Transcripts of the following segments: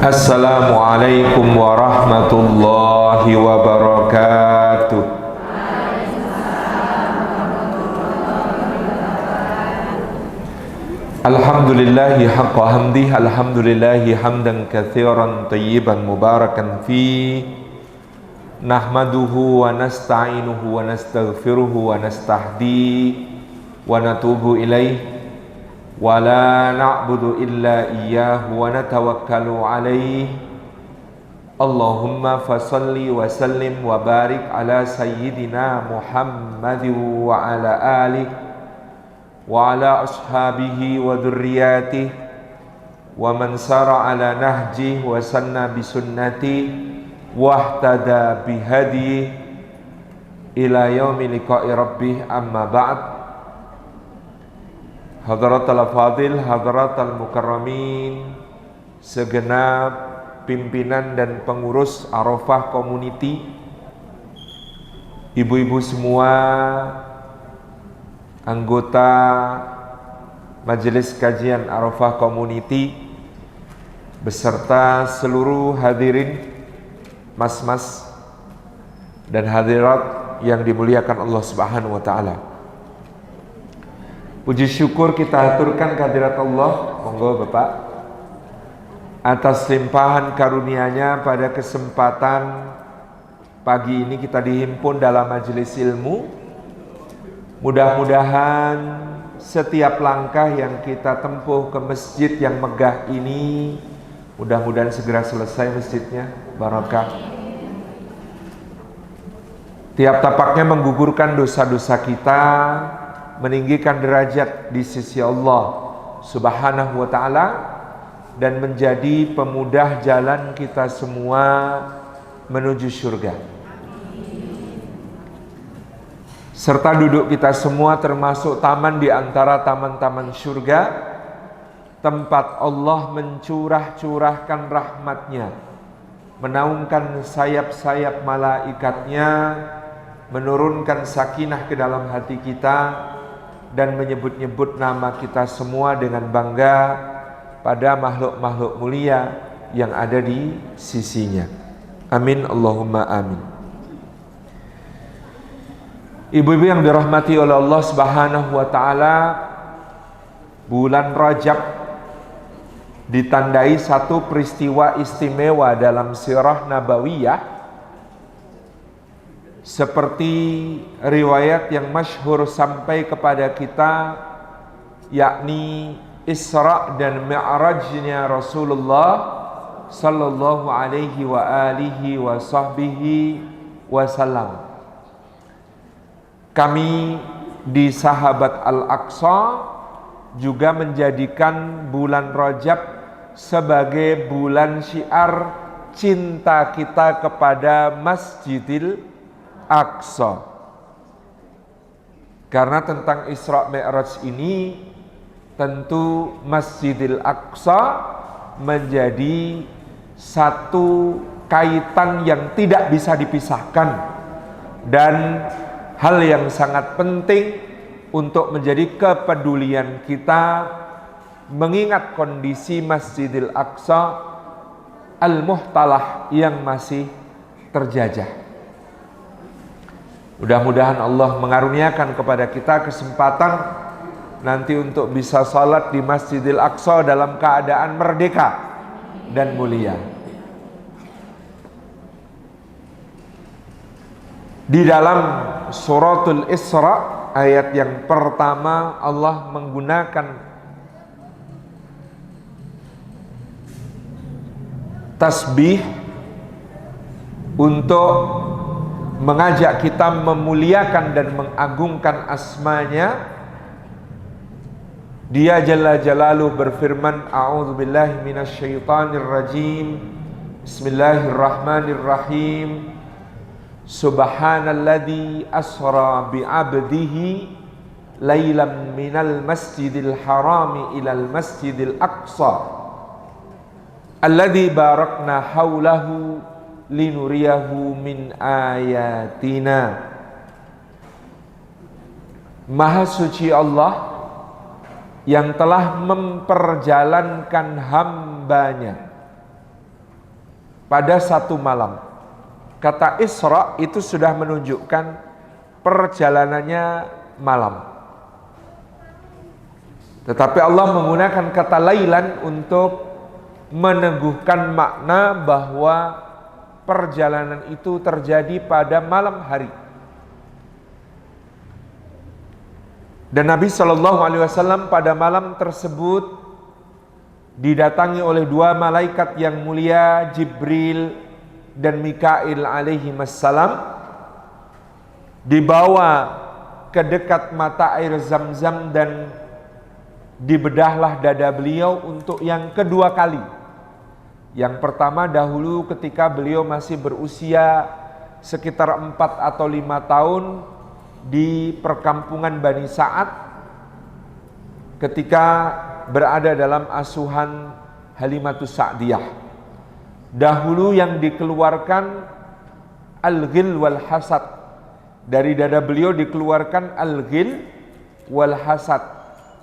Assalamualaikum warahmatullahi wabarakatuh. Alhamdulillahi haqqa hamdih, alhamdulillahi hamdan katsiran tayyiban mubarakan fi. Nahmaduhu wa nasta'inuhu wa nastaghfiruhu wa nastahdi wa natubu ilaih. Wa la na'budu illa iyyahu wa natawakkalu alaih. Allahumma fasalli wa sallim wa barik ala sayyidina Muhammadin wa ala alihi wa ala ashabihi wa dhurriyyatihi wa man sara ala nahjihi wa sanna bi sunnatihi wa ihtada bi hadihi ila yaumi liqa'i rabbih, amma ba'd. Hadratal fadil, hadratal mukarramin, segenap pimpinan dan pengurus Arafah Community, ibu-ibu semua, anggota Majelis Kajian Arafah Community, beserta seluruh hadirin, mas-mas dan hadirat yang dimuliakan Allah Subhanahu wa taala. Puji syukur kita aturkan kehadirat Allah, monggo Bapak, atas limpahan karunia-Nya pada kesempatan pagi ini kita dihimpun dalam majelis ilmu. Mudah-mudahan setiap langkah yang kita tempuh ke masjid yang megah ini, mudah-mudahan segera selesai masjidnya, barakah. Tiap tapaknya menggugurkan dosa-dosa kita, meninggikan derajat di sisi Allah Subhanahu wa ta'ala, dan menjadi pemudah jalan kita semua menuju surga. Serta duduk kita semua termasuk taman di antara taman-taman surga, tempat Allah mencurah-curahkan rahmatnya, menaungkan sayap-sayap malaikatnya, menurunkan sakinah ke dalam hati kita, dan menyebut-nyebut nama kita semua dengan bangga pada makhluk-makhluk mulia yang ada di sisinya. Amin, Allahumma amin. Ibu-ibu yang dirahmati oleh Allah Subhanahu wa ta'ala, bulan Rajab ditandai satu peristiwa istimewa dalam sirah nabawiyah, seperti riwayat yang masyhur sampai kepada kita, yakni Isra dan Mi'rajnya Rasulullah sallallahu alaihi wa alihi wa sahbihi wasallam. Kami di Sahabat Al-Aqsa juga menjadikan bulan Rajab sebagai bulan syiar cinta kita kepada Masjidil Aqsa. Karena tentang Isra Mi'raj ini, tentu Masjidil Aqsa menjadi satu kaitan yang tidak bisa dipisahkan, dan hal yang sangat penting untuk menjadi kepedulian kita mengingat kondisi Masjidil Aqsa Al-Muhtalah yang masih terjajah. Mudah-mudahan Allah mengaruniakan kepada kita kesempatan nanti untuk bisa salat di Masjidil Aqsa dalam keadaan merdeka dan mulia. Di dalam suratul Isra ayat yang pertama, Allah menggunakan tasbih untuk mengajak kita memuliakan dan mengagungkan asma-Nya. Dia Jalla Jalaluhu berfirman, a'udzubillahi minasyaitonir rajim, bismillahirrahmanirrahim, subhanalladzi asra bi'abdihi lailan minal masjidil harami ilal masjidil aqsa alladzi barakna haulahu linuriyahu min ayatina. Maha suci Allah yang telah memperjalankan hambanya pada satu malam. Kata Isra itu sudah menunjukkan perjalanannya malam. Tetapi Allah menggunakan kata lailan untuk meneguhkan makna bahwa perjalanan itu terjadi pada malam hari. Dan Nabi SAW pada malam tersebut didatangi oleh dua malaikat yang mulia, Jibril dan Mikail alaihimassalam, dibawa ke dekat mata air Zam-Zam dan dibedahlah dada beliau untuk yang kedua kali. Yang pertama dahulu ketika beliau masih berusia sekitar 4 atau 5 tahun di perkampungan Bani Sa'ad ketika berada dalam asuhan Halimatus Sa'diyah. Dahulu yang dikeluarkan al-ghil wal hasad. Dari dada beliau dikeluarkan al-ghil wal hasad.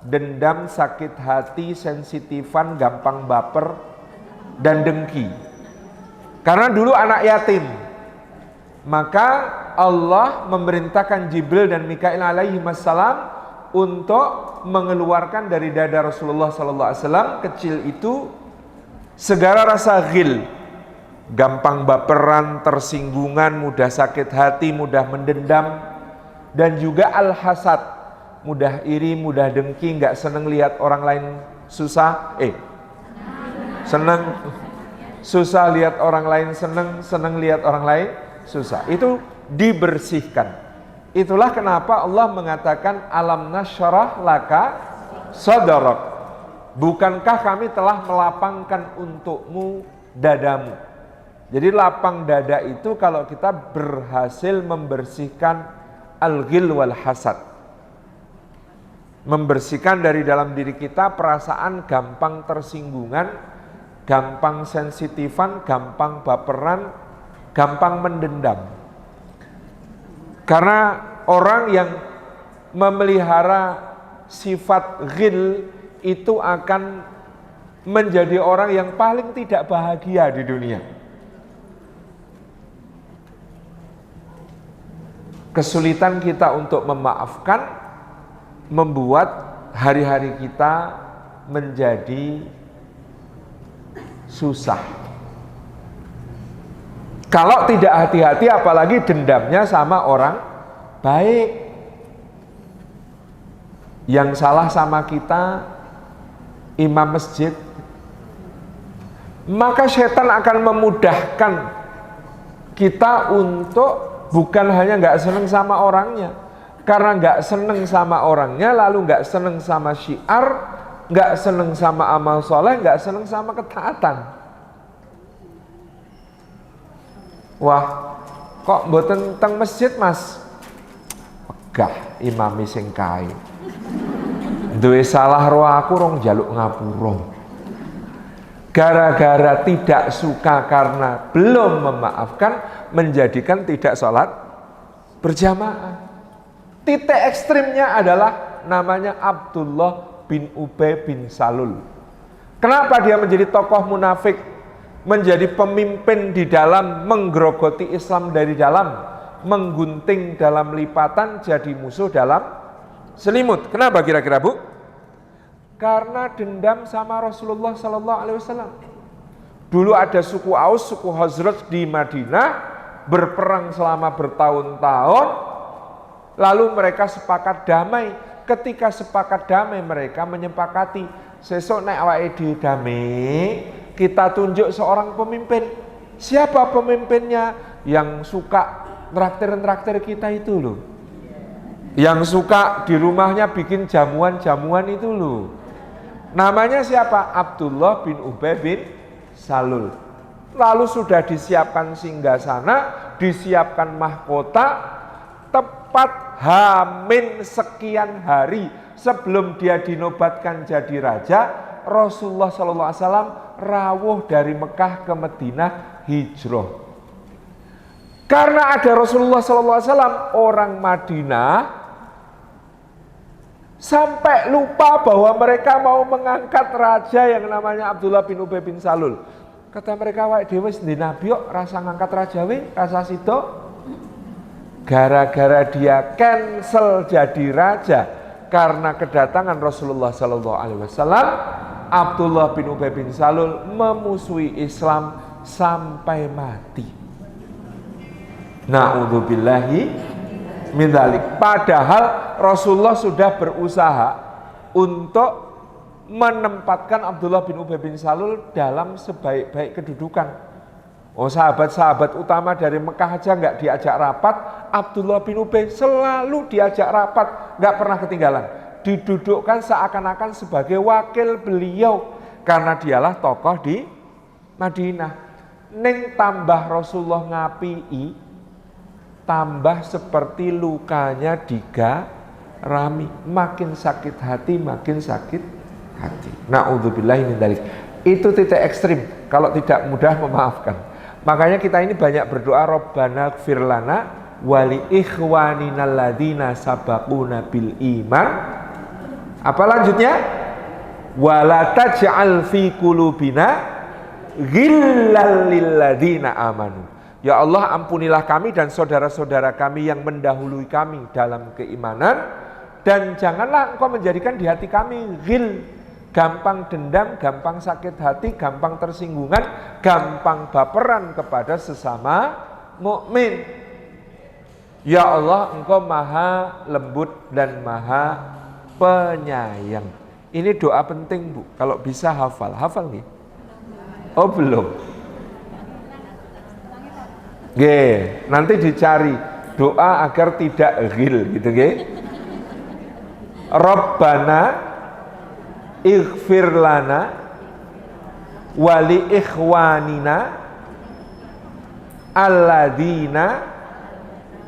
Dendam, sakit hati, sensitifan, gampang baper dan dengki. Karena dulu anak yatim. Maka Allah memerintahkan Jibril dan Mikail alaihimassalam untuk mengeluarkan dari dada Rasulullah SAW kecil itu segala rasa ghil, gampang baperan, tersinggungan, mudah sakit hati, mudah mendendam, dan juga al-hasad, mudah iri, mudah dengki, nggak seneng lihat orang lain susah, seneng susah lihat orang lain seneng, seneng lihat orang lain susah. Itu dibersihkan. Itulah kenapa Allah mengatakan alam nasyrah laka sadrak. Bukankah kami telah melapangkan untukmu dadamu. Jadi lapang dada itu kalau kita berhasil membersihkan al-ghil wal hasad. Membersihkan dari dalam diri kita perasaan gampang tersinggungan, gampang sensitifan, gampang baperan, gampang mendendam. Karena orang yang memelihara sifat ghil itu akan menjadi orang yang paling tidak bahagia di dunia. Kesulitan kita untuk memaafkan membuat hari-hari kita menjadi susah. Kalau tidak hati-hati, apalagi dendamnya sama orang baik. Yang salah sama kita imam masjid, maka setan akan memudahkan kita untuk bukan hanya nggak seneng sama orangnya, karena nggak seneng sama orangnya, lalu nggak seneng sama syiar, nggak seneng sama amal soleh, nggak seneng sama ketaatan. Wah, kok mboten teng masjid mas? Pegah imami sing kae. Duwe salah roh aku rong jaluk ngapura. Gara-gara tidak suka karena belum memaafkan, menjadikan tidak sholat berjamaah. Titik ekstrimnya adalah namanya Abdullah bin Ubay bin Salul. Kenapa dia menjadi tokoh munafik? Menjadi pemimpin di dalam menggerogoti Islam dari dalam, menggunting dalam lipatan, jadi musuh dalam selimut. Kenapa kira-kira Bu? Karena dendam sama Rasulullah SAW. Dulu ada suku Aus, suku Khazraj di Madinah, berperang selama bertahun-tahun, lalu mereka sepakat damai. Ketika sepakat damai, mereka menyepakati sesuk nek awake dhewe damai, kita tunjuk seorang pemimpin. Siapa pemimpinnya? Yang suka traktir-traktir kita itu loh. Yang suka di rumahnya bikin jamuan-jamuan itu loh. Namanya siapa? Abdullah bin Ubay bin Salul. Lalu sudah disiapkan singgasana, disiapkan mahkota, tepat Hamin sekian hari sebelum dia dinobatkan jadi raja, Rasulullah SAW rawuh dari Mekah ke Madinah hijrah. Karena ada Rasulullah SAW, orang Madinah sampai lupa bahwa mereka mau mengangkat raja yang namanya Abdullah bin Ubay bin Salul. Kata mereka, awake dhewe wis ndek nabi kok rasa ngangkat rajawe, rasa sida. Gara-gara dia cancel jadi raja karena kedatangan Rasulullah sallallahu alaihi wasallam, Abdullah bin Ubay bin Salul memusuhi Islam sampai mati. Na'udzubillahi min dzalik. Padahal Rasulullah sudah berusaha untuk menempatkan Abdullah bin Ubay bin Salul dalam sebaik-baik kedudukan. Oh, sahabat-sahabat utama dari Mekah aja nggak diajak rapat, Abdullah bin Ubay selalu diajak rapat, nggak pernah ketinggalan. Didudukkan seakan-akan sebagai wakil beliau karena dialah tokoh di Madinah. Ning tambah Rasulullah ngapii, tambah seperti lukanya digarami, makin sakit hati, makin sakit hati. Na'udzubillahi min dzalik. Itu titik ekstrim kalau tidak mudah memaafkan. Makanya kita ini banyak berdoa, Rabbana ighfir lana wa li ikhwanina alladzina sabaquna bil iman. Apa lanjutnya? Wala taj'al fi qulubina ghillal lil ladzina amanu. Ya Allah, ampunilah kami dan saudara-saudara kami yang mendahului kami dalam keimanan, dan janganlah Engkau menjadikan di hati kami ghil, gampang dendam, gampang sakit hati, gampang tersinggungan, gampang baperan kepada sesama mukmin. Ya Allah, Engkau maha lembut dan maha penyayang. Ini doa penting, Bu. Kalau bisa hafal. Hafal nih? Oh, belum. Nanti dicari doa agar tidak ghil gitu, Rabbana ighfir lana wa li ikhwanina alladzina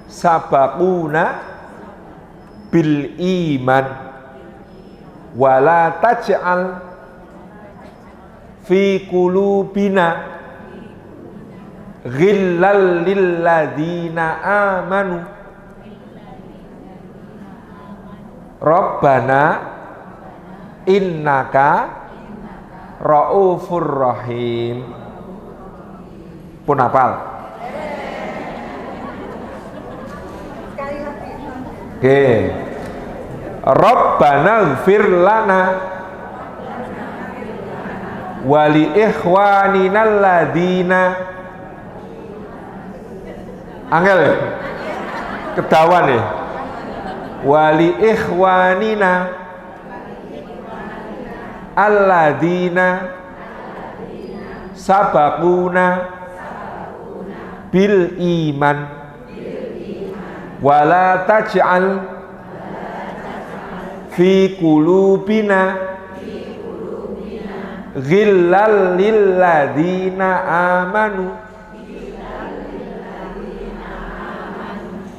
sabaquna bil iman wa la taj'al fi qulubina ghillal lil ladzina amanu. Rabbana innaka raufur rahim. Pun hafal? Oke. Rabbana ighfir lana wa li ikhwanina alladzina. Angel ya? Kedawan ya? Wa li ikhwanina alladzina sabaquna bil iman wala taj'al fi qulubina ghillal lil ladzina amanu.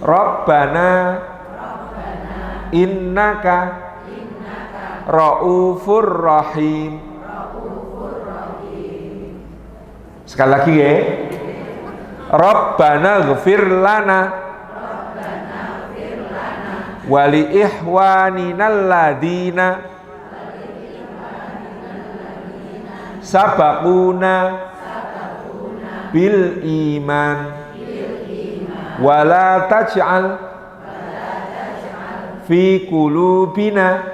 Rabbana innaka raufur rahim. Sekali lagi ya. Rabbana ighfir lana wa li ikhwanina alladzina sabaquna bil iman wala taj'al fi qulubina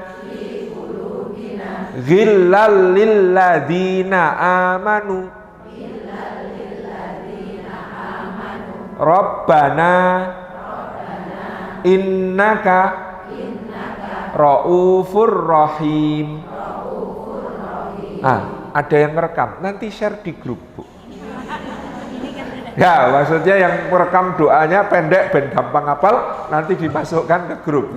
ghillal lil ladzina amanu. Rabbana innaka raufur rahim. Ada yang merekam, nanti share di grup, Bu. Ya, maksudnya yang merekam doanya pendek ben gampang hafal, nanti dimasukkan ke grup,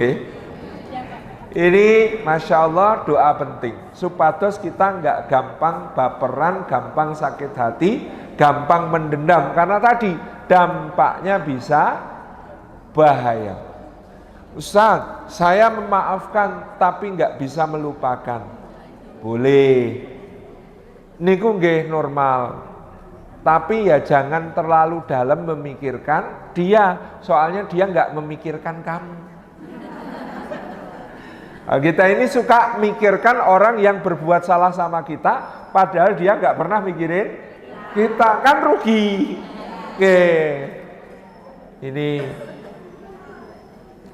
Ini Masya Allah doa penting supados kita nggak gampang baperan, gampang sakit hati, gampang mendendam, karena tadi dampaknya bisa bahaya. Ustaz, saya memaafkan tapi nggak bisa melupakan. Boleh, niku nggih normal. Tapi ya jangan terlalu dalam memikirkan dia, soalnya dia nggak memikirkan kamu. Nah, kita ini suka mikirkan orang yang berbuat salah sama kita, padahal dia nggak pernah mikirin kita kan rugi. Oke. Ini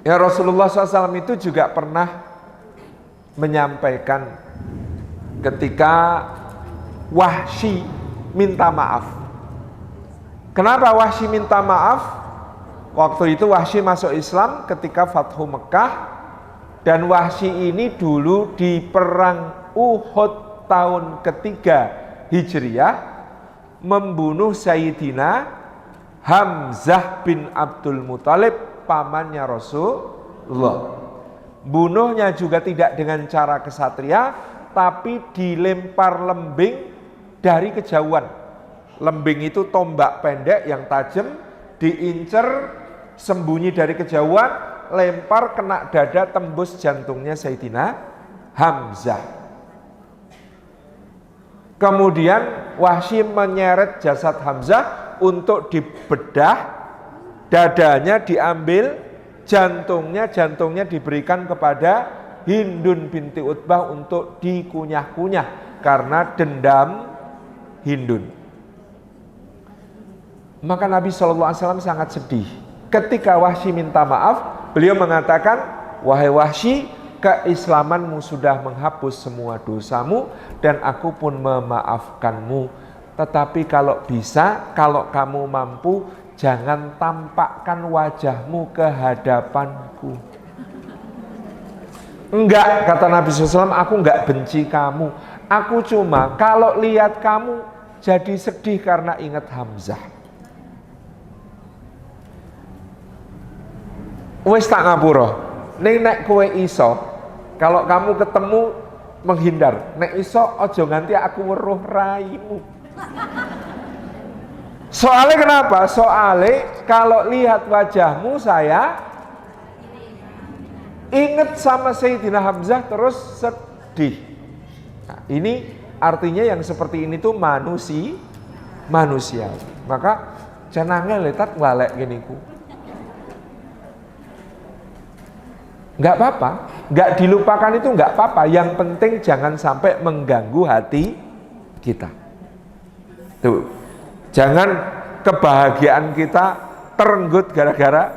ya Rasulullah SAW itu juga pernah menyampaikan ketika Wahsy minta maaf. Kenapa Wahsy minta maaf? Waktu itu Wahsy masuk Islam ketika Fathu Mekah, dan Wahsy ini dulu di perang Uhud tahun ketiga Hijriah membunuh Sayyidina Hamzah bin Abdul Muthalib, pamannya Rasulullah. Bunuhnya juga tidak dengan cara kesatria, tapi dilempar lembing dari kejauhan. Lembing itu tombak pendek yang tajam, diincer, sembunyi dari kejauhan, lempar kena dada, tembus jantungnya Sayyidina Hamzah. Kemudian Wahsy menyeret jasad Hamzah untuk dibedah, dadanya diambil, jantungnya diberikan kepada Hindun binti Utbah untuk dikunyah-kunyah karena dendam Hindun. Maka Nabi SAW sangat sedih. Ketika Wahsy minta maaf, beliau mengatakan, wahai Wahsy, keislamanmu sudah menghapus semua dosamu dan aku pun memaafkanmu. Tetapi kalau bisa, kalau kamu mampu, jangan tampakkan wajahmu ke hadapanku. Enggak, kata Nabi SAW, aku enggak benci kamu. Aku cuma kalau lihat kamu jadi sedih karena ingat Hamzah. Wis tak ngapura. Ning nek kowe iso, kalau kamu ketemu menghindar. Nek iso aja nganti aku weruh raimu. Soalnya kenapa? Soalnya kalau lihat wajahmu saya ingat sama Sayyidina Hamzah terus sedih. Nah, ini artinya yang seperti ini tuh manusia. Maka cenange letat walek gini ku. Enggak apa-apa, enggak dilupakan itu enggak apa-apa. Yang penting jangan sampai mengganggu hati kita. Tuh. Jangan kebahagiaan kita terenggut gara-gara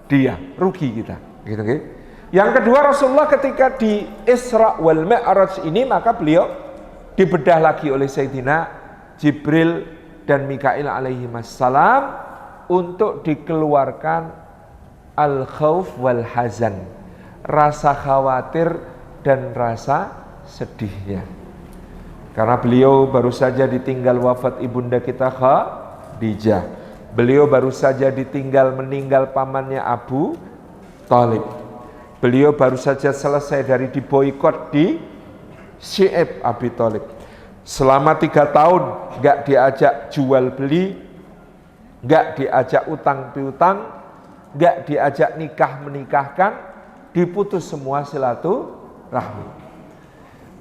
dia, rugi kita. Gitu, gitu. Yang kedua, Rasulullah ketika di Isra wal Mi'raj ini, maka beliau dibedah lagi oleh Sayyidina Jibril dan Mikail alaihi wassalam untuk dikeluarkan al-khauf wal hazan, rasa khawatir dan rasa sedihnya. Karena beliau baru saja ditinggal wafat ibunda kita Khadijah. Beliau baru saja meninggal pamannya Abu Thalib. Beliau baru saja selesai dari diboikot di Syi'ib Abi Thalib. Selama 3 tahun gak diajak jual beli, gak diajak utang piutang, gak diajak nikah menikahkan, diputus semua silaturahmi.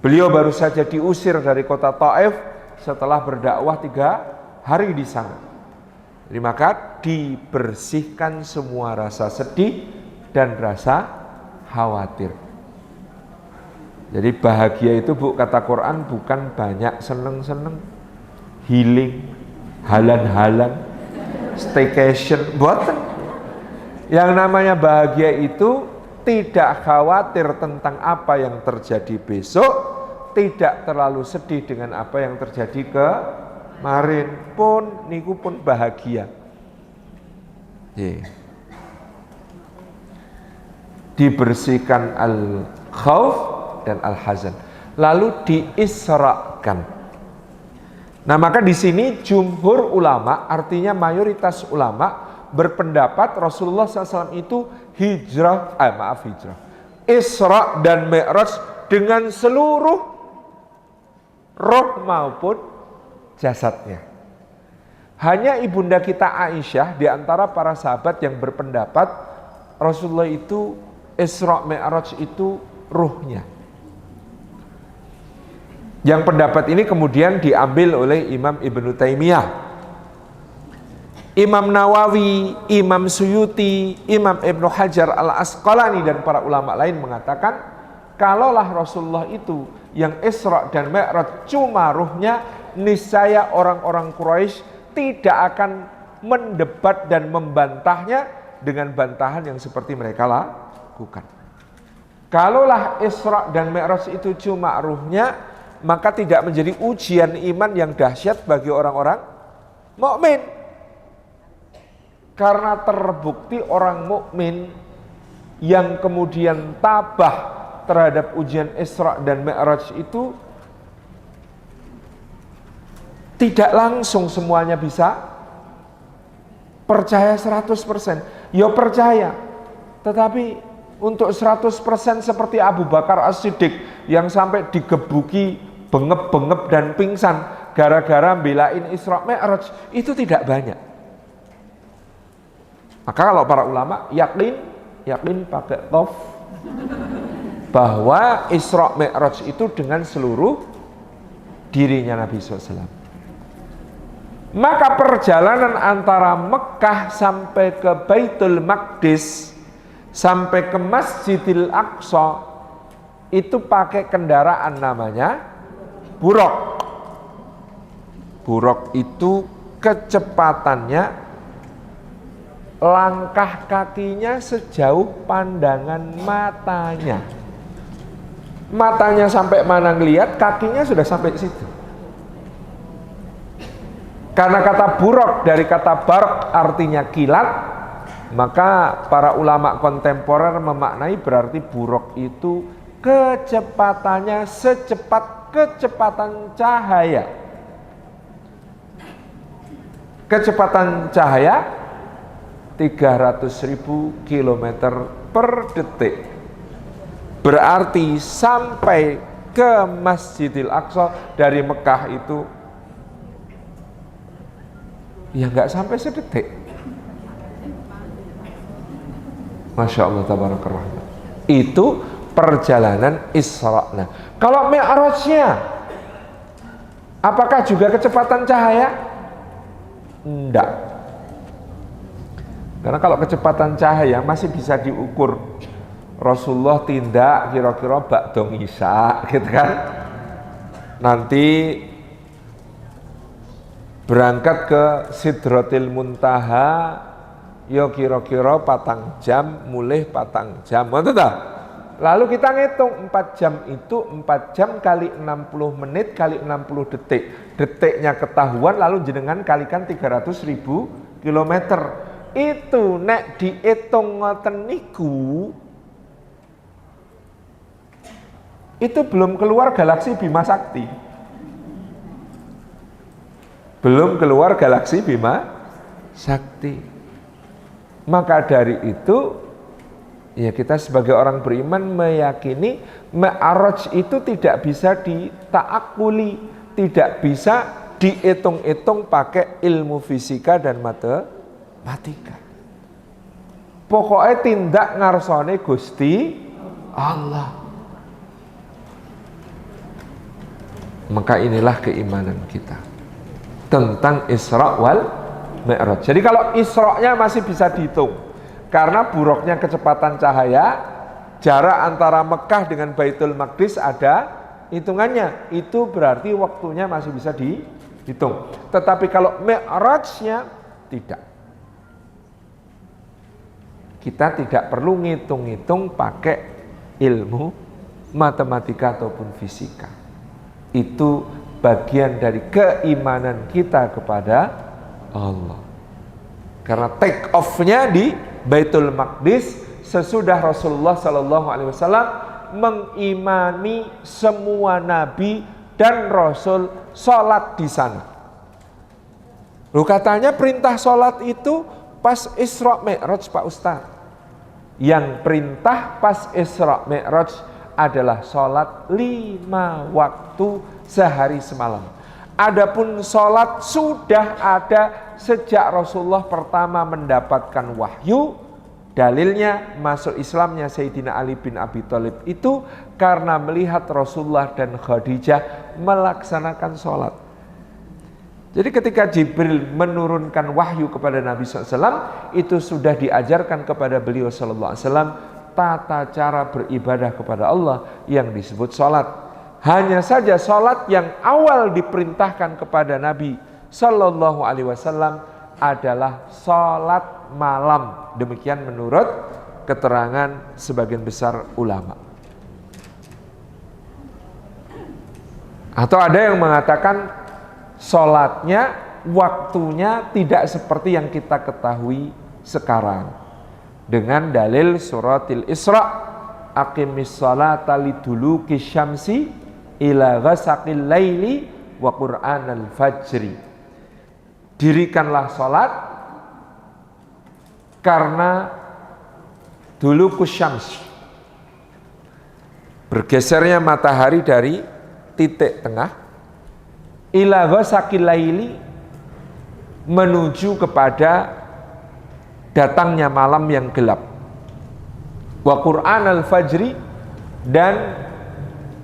Beliau baru saja diusir dari kota Taif setelah berdakwah 3 hari di sana. Jadi maka dibersihkan semua rasa sedih dan rasa khawatir. Jadi bahagia itu kata Quran bukan banyak seneng-seneng, healing, halan-halan, staycation, boten. Yang namanya bahagia itu tidak khawatir tentang apa yang terjadi besok, tidak terlalu sedih dengan apa yang terjadi kemarin, pun niku pun bahagia. Dibersihkan al-khauf dan al-hazan, lalu diisrakan. Nah, maka di sini jumhur ulama, artinya mayoritas ulama berpendapat Rasulullah SAW itu hijrah, Isra dan Mi'raj dengan seluruh roh maupun jasadnya. Hanya ibunda kita Aisyah di antara para sahabat yang berpendapat Rasulullah itu Isra Mi'raj itu ruhnya. Yang pendapat ini kemudian diambil oleh Imam Ibnu Taimiyah, Imam Nawawi, Imam Suyuti, Imam Ibnu Hajar Al-Asqalani dan para ulama lain mengatakan kalaulah Rasulullah itu yang Isra dan Mi'raj cuma ruhnya, niscaya orang-orang Quraisy tidak akan mendebat dan membantahnya dengan bantahan yang seperti mereka lakukan. Kalaulah Isra dan Mi'raj itu cuma ruhnya, maka tidak menjadi ujian iman yang dahsyat bagi orang-orang mukmin. Karena terbukti orang mukmin yang kemudian tabah terhadap ujian Isra dan Mi'raj itu tidak langsung semuanya bisa percaya 100%. Ya percaya, tetapi untuk 100% seperti Abu Bakar As-Siddiq yang sampai digebuki bengep-bengep dan pingsan gara-gara belain Isra Mi'raj, itu tidak banyak. Maka kalau para ulama yakin pakai tof bahwa Isra Mi'raj itu dengan seluruh dirinya Nabi SAW. Maka perjalanan antara Mekah sampai ke Baitul Maqdis sampai ke Masjidil Aqsa itu pakai kendaraan namanya buraq. Buraq itu kecepatannya langkah kakinya sejauh pandangan matanya. Matanya sampai mana ngelihat, kakinya sudah sampai situ. Karena kata buraq dari kata barq artinya kilat, maka para ulama kontemporer memaknai berarti buraq itu kecepatannya secepat kecepatan cahaya. Kecepatan cahaya 300.000 km per detik. Berarti sampai ke Masjidil Aqsa dari Mekah itu ya nggak sampai sedetik. Masya Allah tabarakallah. Itu perjalanan Isra. Nah, kalau Mi'rajnya apakah juga kecepatan cahaya? Enggak. Karena kalau kecepatan cahaya masih bisa diukur. Rasulullah tindak kira-kira ba'da isya gitu kan. Nanti berangkat ke Sidratil Muntaha ya kira-kira 4 jam, mulih 4 jam. Ngoten ta? Lalu kita ngitung 4 jam itu 4 jam kali 60 menit kali 60 detik. Detiknya ketahuan lalu jenengan kalikan 300.000 kilometer. Itu nek diitung ngoten niku itu belum keluar galaksi Bima Sakti. Belum keluar galaksi Bima Sakti. Maka dari itu ya kita sebagai orang beriman meyakini Mi'raj itu tidak bisa dita'akuli, tidak bisa dihitung-hitung pakai ilmu fisika dan matematika. Pokoknya tindak ngarsane Gusti Allah. Maka inilah keimanan kita tentang Isra wal Mi'raj. Jadi kalau Isra-nya masih bisa dihitung karena buruknya kecepatan cahaya, jarak antara Mekah dengan Baitul Maqdis ada hitungannya. Itu berarti waktunya masih bisa dihitung. Tetapi kalau Mi'raj-nya tidak. Kita tidak perlu ngitung-ngitung pakai ilmu matematika ataupun fisika. Itu bagian dari keimanan kita kepada Allah. Karena take off-nya di Baitul Maqdis sesudah Rasulullah SAW mengimani semua nabi dan rasul sholat di sana. Loh katanya perintah sholat itu pas Isra Mi'raj Pak Ustaz. Yang perintah pas Isra Mi'raj adalah sholat 5 waktu sehari semalam. Adapun sholat sudah ada sejak Rasulullah pertama mendapatkan wahyu. Dalilnya masuk Islamnya Sayyidina Ali bin Abi Thalib itu karena melihat Rasulullah dan Khadijah melaksanakan sholat. Jadi ketika Jibril menurunkan wahyu kepada Nabi SAW, itu sudah diajarkan kepada beliau SAW tata cara beribadah kepada Allah yang disebut sholat. Hanya saja sholat yang awal diperintahkan kepada Nabi Sallallahu Alaihi Wasallam adalah sholat malam. Demikian menurut keterangan sebagian besar ulama. Atau ada yang mengatakan sholatnya waktunya tidak seperti yang kita ketahui sekarang, dengan dalil suratil Isra, aqimis sholata liduluki syamsi ila ghasaqil laili wa qur'anal fajri. Dirikanlah sholat karena dulukus syams, bergesernya matahari dari titik tengah, ila ghasaqil laili, menuju kepada datangnya malam yang gelap, wa qur'anal fajri, dan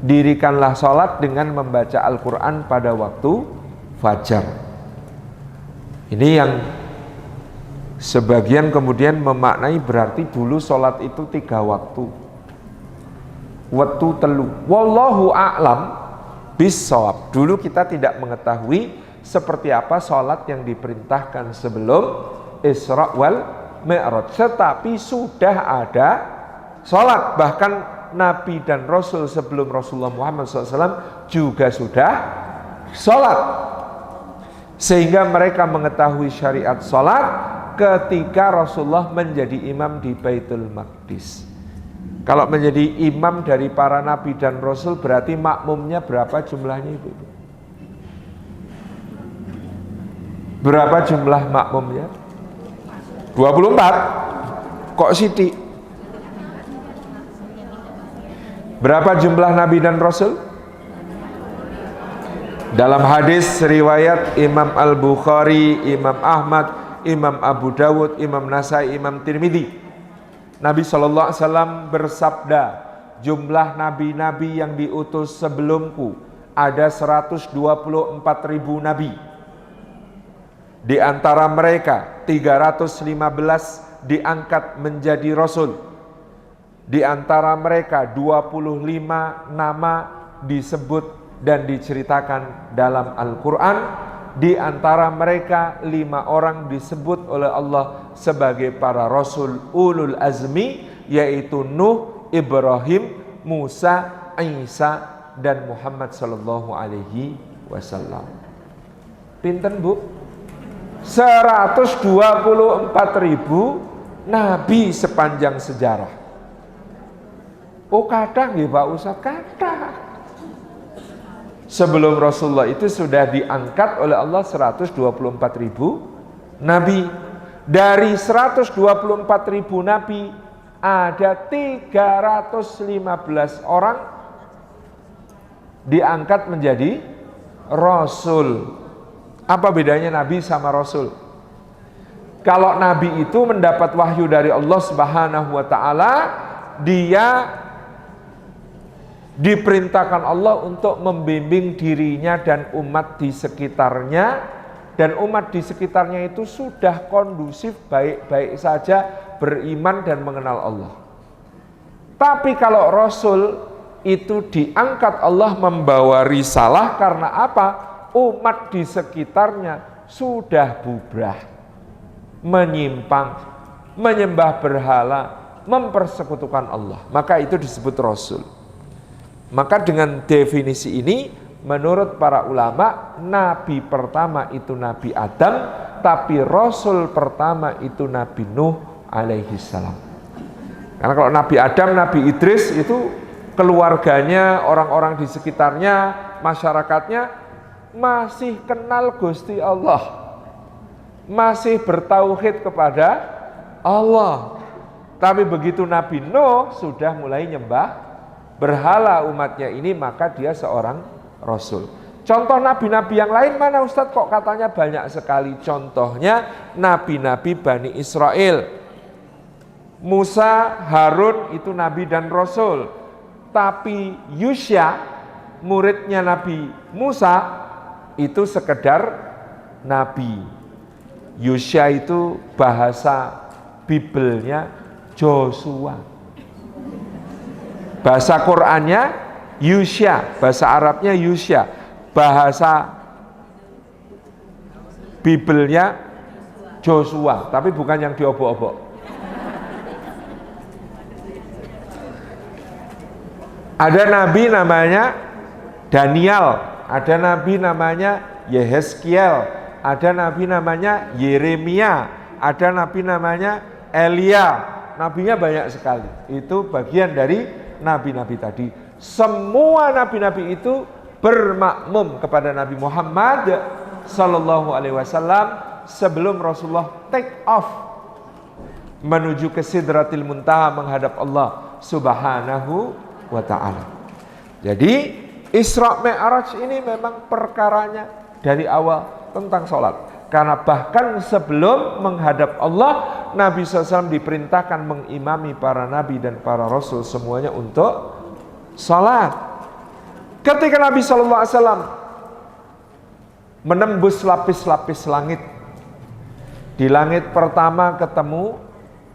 dirikanlah sholat dengan membaca Al-Quran pada waktu fajar. Ini yang sebagian kemudian memaknai berarti dulu sholat itu 3 waktu. Waktu telu. Wallahu a'lam bissawab. Dulu kita tidak mengetahui seperti apa sholat yang diperintahkan sebelum Isra wal Mi'raj. Tetapi sudah ada sholat. Bahkan Nabi dan Rasul sebelum Rasulullah Muhammad SAW juga sudah sholat, sehingga mereka mengetahui syariat sholat ketika Rasulullah menjadi imam di Baitul Maqdis. Kalau menjadi imam dari para Nabi dan Rasul berarti makmumnya berapa jumlahnya Ibu? Berapa jumlah makmumnya? 24. Kok sidik? Berapa jumlah Nabi dan Rasul? Dalam hadis riwayat Imam Al-Bukhari, Imam Ahmad, Imam Abu Dawud, Imam Nasai, Imam Tirmidzi, Nabi SAW bersabda, jumlah nabi-nabi yang diutus sebelumku ada 124.000 nabi. Di antara mereka 315 diangkat menjadi rasul. Di antara mereka 25 nama disebut dan diceritakan dalam Al-Quran. Di antara mereka 5 orang disebut oleh Allah sebagai para rasul ulul azmi, yaitu Nuh, Ibrahim, Musa, Isa, dan Muhammad sallallahu alaihi wasallam. Pinten Bu? 124.000 nabi sepanjang sejarah. Oh kadang ya Pak Ustaz, kadang. Sebelum Rasulullah itu sudah diangkat oleh Allah 124.000 nabi. Dari 124.000 nabi ada 315 orang diangkat menjadi rasul. Apa bedanya nabi sama rasul? Kalau nabi itu mendapat wahyu dari Allah Subhanahu wa taala, dia diperintahkan Allah untuk membimbing dirinya dan umat di sekitarnya, dan umat di sekitarnya itu sudah kondusif, baik-baik saja, beriman dan mengenal Allah. Tapi kalau rasul itu diangkat Allah membawa risalah, karena apa? Umat di sekitarnya sudah bubrah, menyimpang, menyembah berhala, mempersekutukan Allah, maka itu disebut rasul. Maka dengan definisi ini, menurut para ulama, nabi pertama itu Nabi Adam, tapi rasul pertama itu Nabi Nuh alaihi salam. Karena kalau Nabi Adam, Nabi Idris itu keluarganya, orang-orang di sekitarnya, masyarakatnya masih kenal Gusti Allah, masih bertauhid kepada Allah. Tapi begitu Nabi Nuh sudah mulai nyembah berhala umatnya ini, maka dia seorang rasul. Contoh nabi-nabi yang lain mana Ustadz, kok katanya banyak sekali? Contohnya nabi-nabi Bani Israel. Musa, Harun itu nabi dan rasul. Tapi Yusya, muridnya Nabi Musa, itu sekedar nabi. Yusya itu bahasa Bibelnya Joshua. Bahasa Qur'annya Yusya, bahasa Arabnya Yusya, bahasa Bibelnya Joshua, tapi bukan yang diobok-obok. Ada nabi namanya Daniel, ada nabi namanya Yehezkiel, ada nabi namanya Yeremia, ada nabi namanya Elia. Nabinya banyak sekali. Itu bagian dari nabi-nabi tadi. Semua nabi-nabi itu bermakmum kepada Nabi Muhammad sallallahu alaihi wasallam sebelum Rasulullah take off menuju ke Sidratil Muntaha menghadap Allah Subhanahu wa ta'ala. Jadi Isra Mi'raj ini memang perkaranya dari awal tentang sholat. Karena bahkan sebelum menghadap Allah, Nabi SAW diperintahkan mengimami para nabi dan para rasul semuanya untuk sholat. Ketika Nabi SAW menembus lapis-lapis langit, di langit pertama ketemu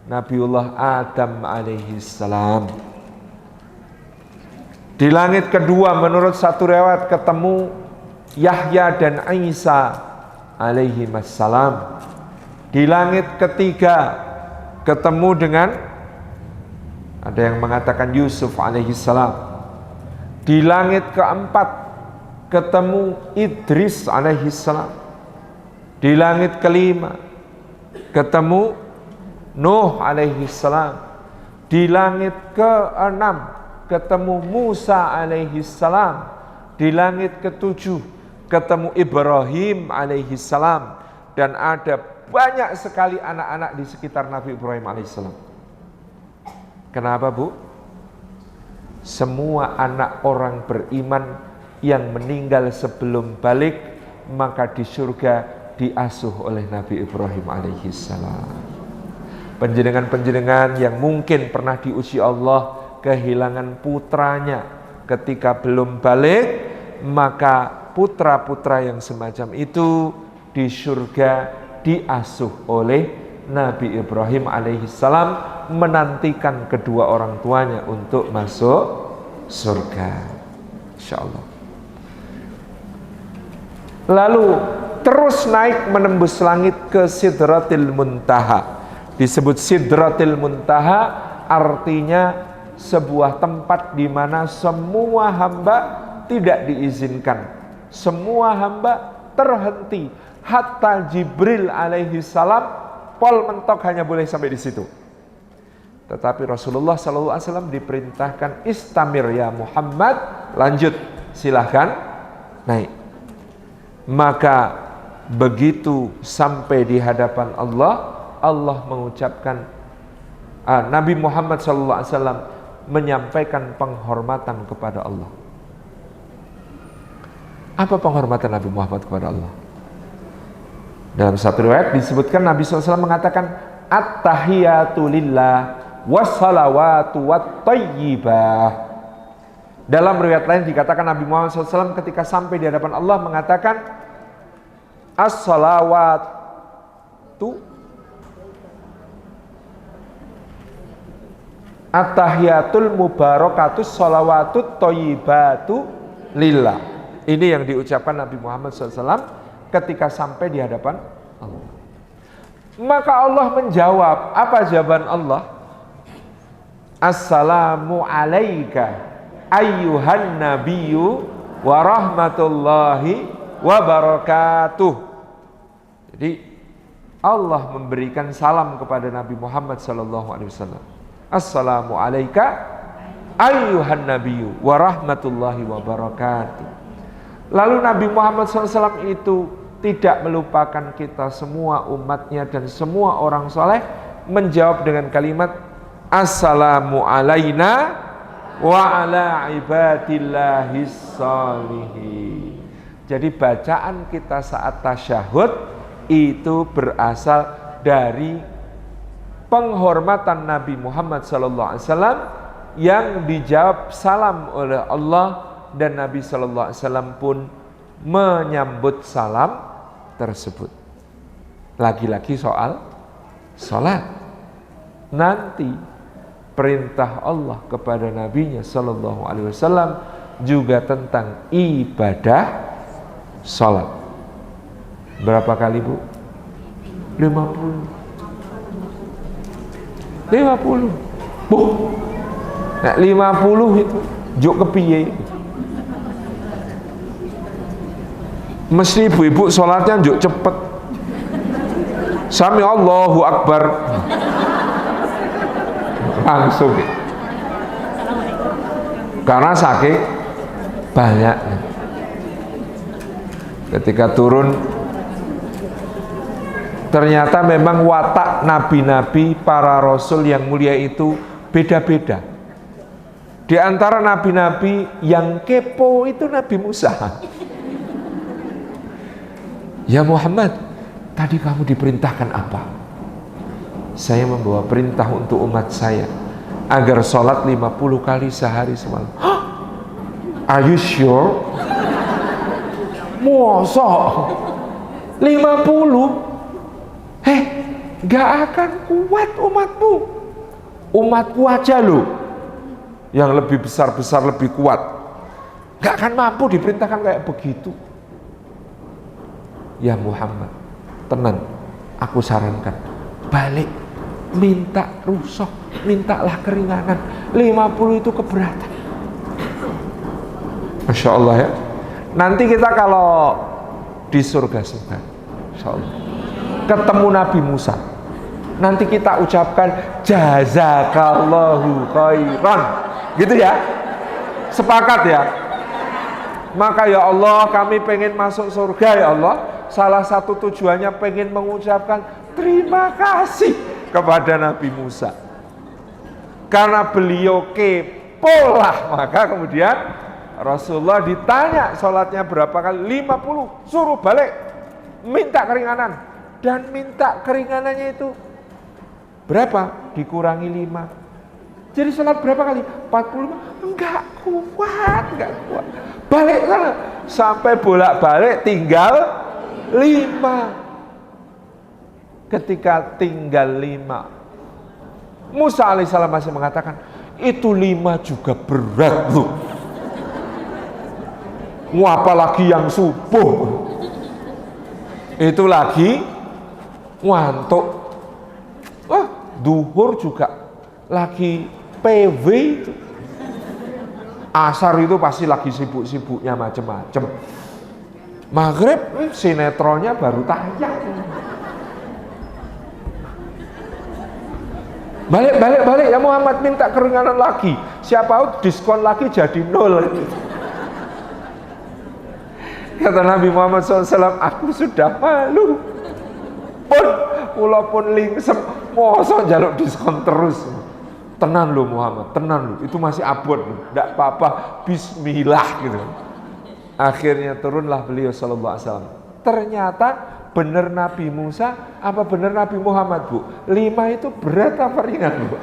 Nabiullah Adam alaihi salam. Di langit kedua menurut satu riwayat ketemu Yahya dan Isa alaihi wassalam. Di langit ketiga ketemu dengan, ada yang mengatakan Yusuf alaihi salam. Di langit keempat ketemu Idris alaihi salam. Di langit kelima ketemu Nuh alaihi salam. Di langit keenam ketemu Musa alaihi salam. Di langit ketujuh ketemu Ibrahim alaihi salam. Dan ada banyak sekali anak-anak di sekitar Nabi Ibrahim alaihi salam. Kenapa, Bu? Semua anak orang beriman yang meninggal sebelum balik, maka di surga diasuh oleh Nabi Ibrahim alaihi salam. Penjenengan-penjenengan yang mungkin pernah diuji Allah kehilangan putranya ketika belum balik, maka putra-putra yang semacam itu di surga diasuh oleh Nabi Ibrahim alaihissalam, menantikan kedua orang tuanya untuk masuk surga, insyaallah. Lalu terus naik menembus langit ke Sidratil Muntaha. Disebut Sidratil Muntaha artinya sebuah tempat di mana semua hamba tidak diizinkan. Semua hamba terhenti. Hatta Jibril alaihi salam pol mentok hanya boleh sampai di situ. Tetapi Rasulullah sallallahu alaihi wasallam diperintahkan istamir ya Muhammad, lanjut, silahkan naik. Maka begitu sampai di hadapan Allah, Allah mengucapkan, Nabi Muhammad sallallahu alaihi wasallam menyampaikan penghormatan kepada Allah. Apa penghormatan Nabi Muhammad kepada Allah? Dalam satu riwayat disebutkan Nabi SAW mengatakan at-tahiyatu lillah wassalawatu wat-tayyibah. Dalam riwayat lain dikatakan Nabi Muhammad SAW ketika sampai di hadapan Allah mengatakan as-salawatu at-tahiyatul mubarakatus salawatut thayyibatu lillah. Ini yang diucapkan Nabi Muhammad SAW ketika sampai di hadapan Allah. Maka Allah menjawab, apa jawaban Allah? Assalamu alaika ayyuhan nabiyyu wa rahmatullahi wa barakatuh. Jadi Allah memberikan salam kepada Nabi Muhammad SAW. Assalamu alaika ayyuhan nabiyyu wa rahmatullahi wa barakatuh. Lalu Nabi Muhammad SAW itu tidak melupakan kita semua umatnya dan semua orang soleh, menjawab dengan kalimat Assalamu alaina wa ala ibadillahis sholihin. Jadi bacaan kita saat tasyahud itu berasal dari penghormatan Nabi Muhammad SAW yang dijawab salam oleh Allah, dan Nabi SAW pun menyambut salam tersebut. Lagi-lagi soal salat. Nanti perintah Allah kepada Nabinya SAW juga tentang ibadah sholat. Berapa kali Bu? 50. 50. Bu, nah 50 itu juk kepiye? Mesti ibu-ibu sholatnya juk cepet. Sami Allahu Akbar. Langsung. Karena saking banyak. Ketika turun, ternyata memang watak nabi-nabi, para rasul yang mulia itu beda-beda. Di antara nabi-nabi yang kepo itu Nabi Musa. Ya Muhammad, tadi kamu diperintahkan apa? Saya membawa perintah untuk umat saya agar sholat 50 kali sehari semalam. Hah? Are you sure? Mosok 50? Gak akan kuat umatmu. Umatku aja loh yang lebih besar-besar, lebih kuat, gak akan mampu diperintahkan kayak begitu. Ya Muhammad, tenang, aku sarankan balik, minta rusuh, mintalah keringanan. 50 itu keberatan. Masya Allah ya. Nanti kita kalau di surga, Insya Allah ketemu Nabi Musa, nanti kita ucapkan jazakallahu khairan, gitu ya. Sepakat ya. Maka ya Allah, kami pengen masuk surga ya Allah. Salah satu tujuannya pengen mengucapkan terima kasih kepada Nabi Musa, karena beliau kepo lah. Maka kemudian Rasulullah ditanya sholatnya berapa kali, 50, suruh balik, minta keringanan. Dan minta keringanannya itu berapa? Dikurangi 5. Jadi sholat berapa kali? 45. Enggak kuat. Balik sana. Sampai bolak-balik tinggal 5. Ketika tinggal 5, Musa alaihissalam masih mengatakan, itu 5 juga berat loh. Apalagi yang subuh, itu lagi ngantuk. Duhur juga lagi PW itu. Asar itu pasti lagi sibuk-sibuknya macem-macem. Maghrib sinetronnya baru tayang. Balik ya Muhammad, minta keringanan lagi. Siapa tahu diskon lagi jadi 0. Kata Nabi Muhammad SAW, aku sudah malu. Walaupun lingsem, mosok jaluk diskon terus. Tenan loh Muhammad, tenan loh. Itu masih abot loh. Tidak apa-apa, bismillah gitu. Akhirnya turunlah beliau SAW. Ternyata benar Nabi Musa, apa benar Nabi Muhammad Bu? 5 itu berat apa ringan Bu?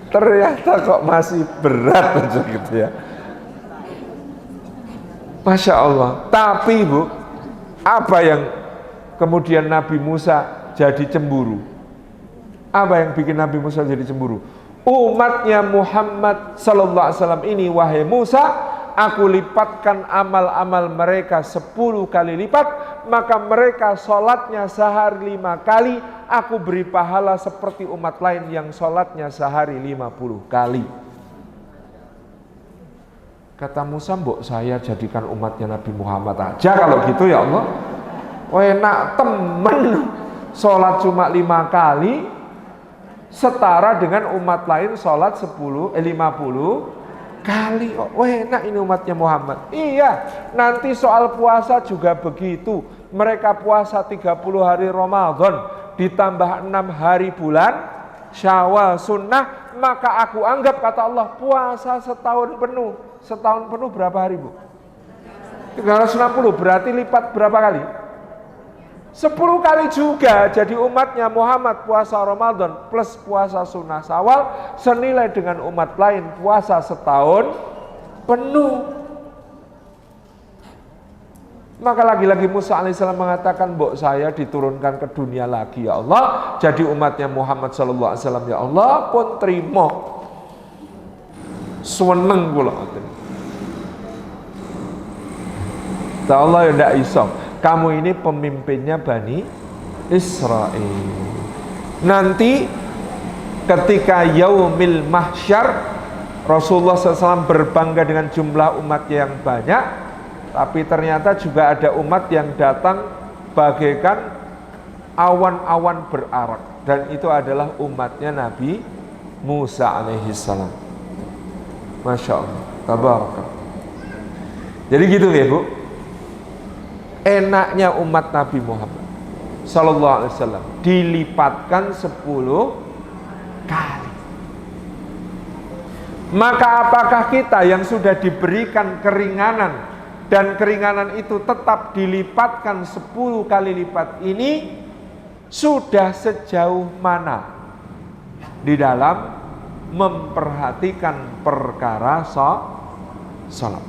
Ternyata kok masih berat aja gitu ya. Masya Allah. Tapi Bu, apa yang kemudian Nabi Musa jadi cemburu? Apa yang bikin Nabi Musa jadi cemburu? Umatnya Muhammad sallallahu alaihi wasallam ini, wahai Musa, aku lipatkan amal-amal mereka 10 kali lipat, maka mereka sholatnya sehari 5 kali, aku beri pahala seperti umat lain yang sholatnya sehari 50 kali. Kata Musa, mbok saya jadikan umatnya Nabi Muhammad aja kalau gitu ya Allah. Enak temen, sholat cuma 5 kali setara dengan umat lain sholat 50 kali. Enak ini umatnya Muhammad. Iya, nanti soal puasa juga begitu. Mereka puasa 30 hari Ramadan ditambah 6 hari bulan Syawal sunnah, maka aku anggap, kata Allah, puasa setahun penuh. Setahun penuh berapa hari Bu? 360, berarti lipat berapa kali? 10 kali juga. Jadi umatnya Muhammad puasa Ramadan plus puasa sunnah Syawal senilai dengan umat lain puasa setahun penuh. Maka lagi-lagi Musa alaihissalam mengatakan, mbok saya diturunkan ke dunia lagi ya Allah, jadi umatnya Muhammad sallallahu alaihi wasallam ya Allah pun terima. Seneng kula. Allah ya ndak iso. Kamu ini pemimpinnya Bani Israel. Nanti ketika yaumil mahsyar, Rasulullah SAW berbangga dengan jumlah umat yang banyak, tapi ternyata juga ada umat yang datang bagaikan awan-awan berarak, dan itu adalah umatnya Nabi Musa alaihissalam. Masya Allah, tabarak. Jadi gitu ya Bu, enaknya umat Nabi Muhammad sallallahu alaihi wasallam dilipatkan 10 kali. Maka apakah kita yang sudah diberikan keringanan dan keringanan itu tetap dilipatkan 10 kali lipat ini sudah sejauh mana di dalam memperhatikan perkara salat?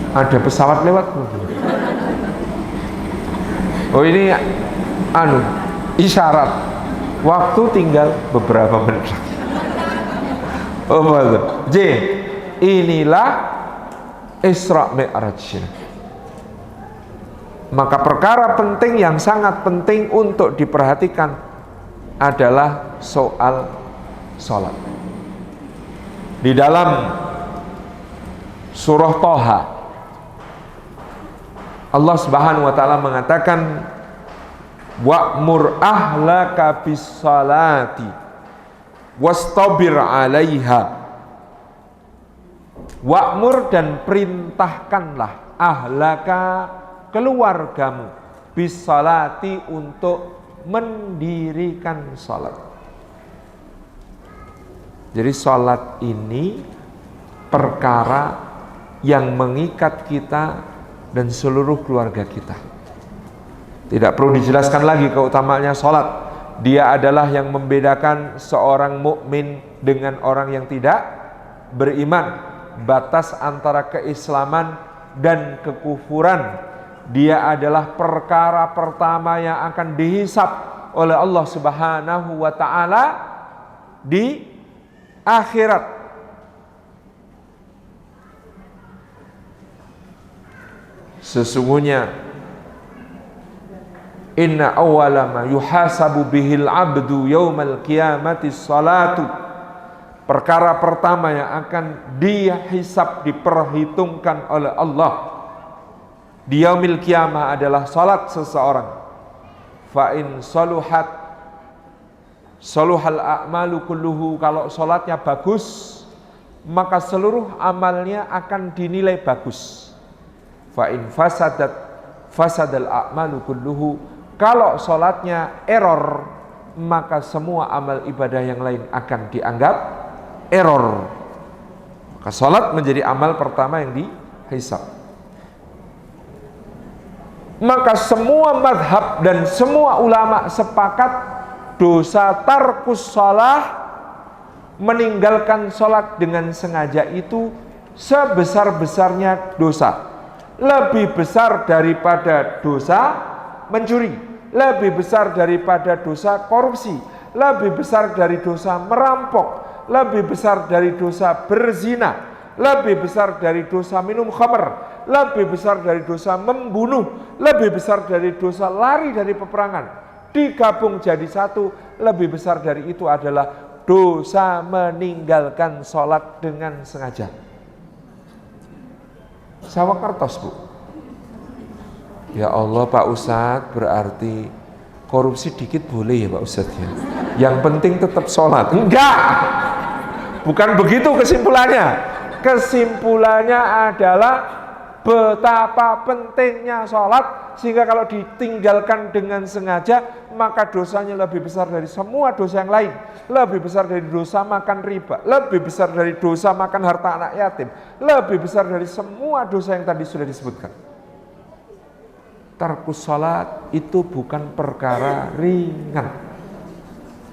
Ada pesawat lewat. Oh ini isyarat waktu tinggal beberapa menit. Oh betul. J, inilah Isra Mi'raj. Maka perkara penting yang sangat penting untuk diperhatikan adalah soal sholat. Di dalam surah Thaha, Allah Subhanahu wa taala mengatakan wa'mur ahlaka bis-salati wastabir 'alaiha. Wa'mur, dan perintahkanlah ahlaka, keluargamu, bis-salati, untuk mendirikan salat. Jadi salat ini perkara yang mengikat kita dan seluruh keluarga kita. Tidak perlu dijelaskan lagi keutamaannya salat. Dia adalah yang membedakan seorang mukmin dengan orang yang tidak beriman. Batas antara keislaman dan kekufuran. Dia adalah perkara pertama yang akan dihisab oleh Allah Subhanahu wa taala di akhirat. Sesungguhnya inna awwala ma yuhasabu bihil abdu yaumal qiyamati salatu. Perkara pertama yang akan dihisab, diperhitungkan oleh Allah di yaumil qiyamah adalah salat seseorang. Fa in saluhat saluhal a'malu kulluhu. Kalau salatnya bagus, maka seluruh amalnya akan dinilai bagus. Fa in fasadat fasadal a'malu kulluhu. Kalau salatnya error, maka semua amal ibadah yang lain akan dianggap error. Maka salat menjadi amal pertama yang dihisab. Maka semua mazhab dan semua ulama sepakat dosa tarkus shalah, meninggalkan salat dengan sengaja, itu sebesar-besarnya dosa. Lebih besar daripada dosa mencuri, lebih besar daripada dosa korupsi, lebih besar dari dosa merampok, lebih besar dari dosa berzina, lebih besar dari dosa minum khamr, lebih besar dari dosa membunuh, lebih besar dari dosa lari dari peperangan. Digabung jadi satu, lebih besar dari itu adalah dosa meninggalkan sholat dengan sengaja. Sawakartos Bu. Ya Allah Pak Ustadz, berarti korupsi dikit boleh ya Pak Ustadz ya? Yang penting tetap sholat. Enggak, bukan begitu kesimpulannya. Kesimpulannya adalah betapa pentingnya sholat, sehingga kalau ditinggalkan dengan sengaja, maka dosanya lebih besar dari semua dosa yang lain. Lebih besar dari dosa makan riba, lebih besar dari dosa makan harta anak yatim, lebih besar dari semua dosa yang tadi sudah disebutkan. Tarkus salat itu bukan perkara ringan,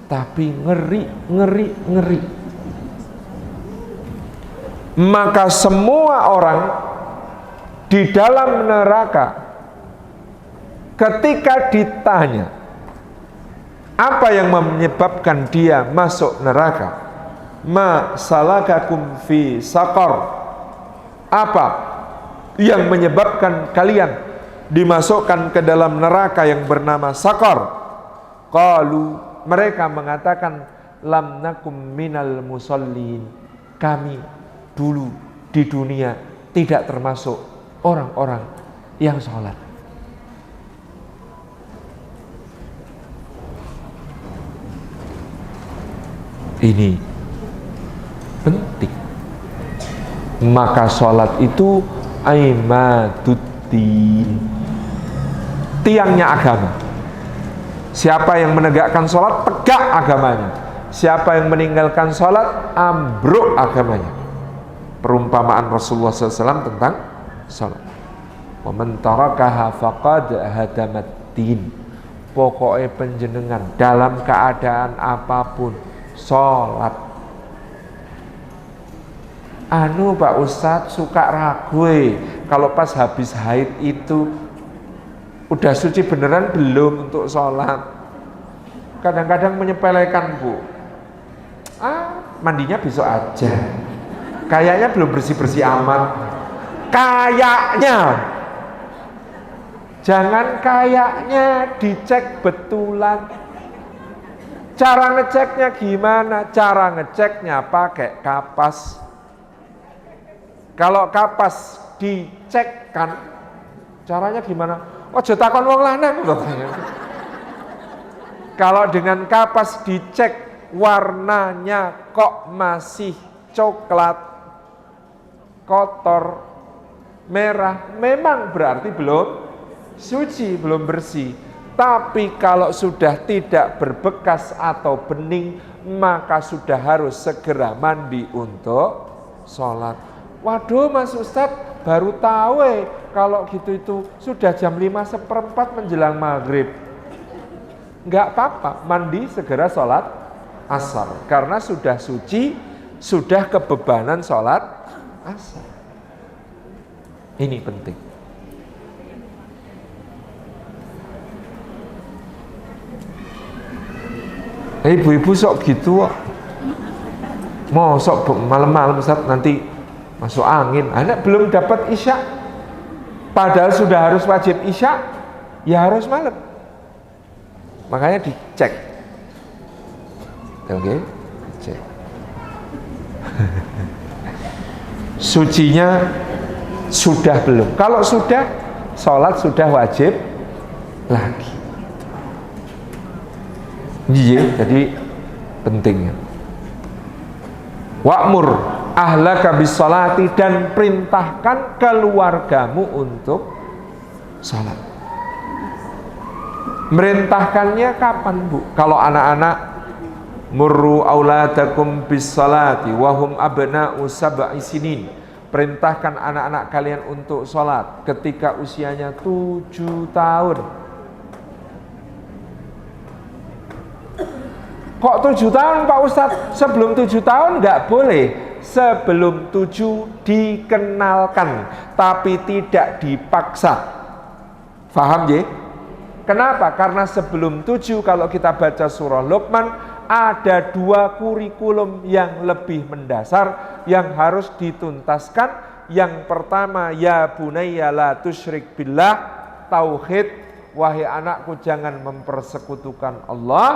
tapi ngeri. Maka semua orang di dalam neraka ketika ditanya Apa yang menyebabkan dia masuk neraka? Ma salakakum fi saqar. Apa yang menyebabkan kalian dimasukkan ke dalam neraka yang bernama Saqar? Qalu, mereka mengatakan, lam nakum minal musallin. Kami dulu di dunia tidak termasuk orang-orang yang sholat. Ini penting. Maka sholat itu aimaduddin, tiangnya agama. Siapa yang menegakkan sholat, tegak agamanya. Siapa yang meninggalkan sholat, ambruk agamanya. Perumpamaan Rasulullah SAW tentang sholat. Wa man tarakaha faqad hadamaddin. Pokoknya penjenengan dalam keadaan apapun sholat. Pak Ustadz suka ragu kalau pas habis haid itu udah suci beneran belum untuk sholat. Kadang-kadang menyepelekan, Bu. Mandinya besok aja, kayaknya belum bersih-bersih amat. Kayaknya, jangan kayaknya, dicek betulan. Cara ngeceknya gimana? Cara ngeceknya pakai kapas. Kalau kapas dicekkan, caranya gimana? Ojo takon wong lanang. Kalau dengan kapas dicek warnanya kok masih coklat, kotor, merah, memang berarti belum suci, belum bersih. Tapi kalau sudah tidak berbekas atau bening, maka sudah harus segera mandi untuk sholat. Waduh Mas Ustadz, baru tahu kalau gitu itu sudah jam 5:15 menjelang maghrib. Enggak apa-apa, mandi segera sholat asar. Karena sudah suci, sudah kebebanan sholat asar. Ini penting. Ibu-ibu sok gitu kok. Mau sok malam-malam Ustaz nanti masuk angin. Anak belum dapat isya. Padahal sudah harus wajib isya, ya harus malam. Makanya dicek. Oke, cek. Sucinya sudah belum? Kalau sudah, sholat sudah wajib lagi. Iya, jadi pentingnya. Wa'mur ahlaka bis-sholati, dan perintahkan keluargamu untuk sholat. Merintahkannya kapan, Bu? Kalau anak-anak, murru auladakum bis-sholati wahum abna'u sab'i sinin. Perintahkan anak-anak kalian untuk sholat ketika usianya 7 tahun. Kok 7 tahun Pak Ustadz? Sebelum 7 tahun enggak boleh. Sebelum 7 dikenalkan, tapi tidak dipaksa. Faham ya? Kenapa? Karena sebelum 7 kalau kita baca surah Luqman, ada 2 kurikulum yang lebih mendasar yang harus dituntaskan. Yang pertama, ya bunayya la tusyrik billah, tauhid. Wahai anakku, jangan mempersekutukan Allah.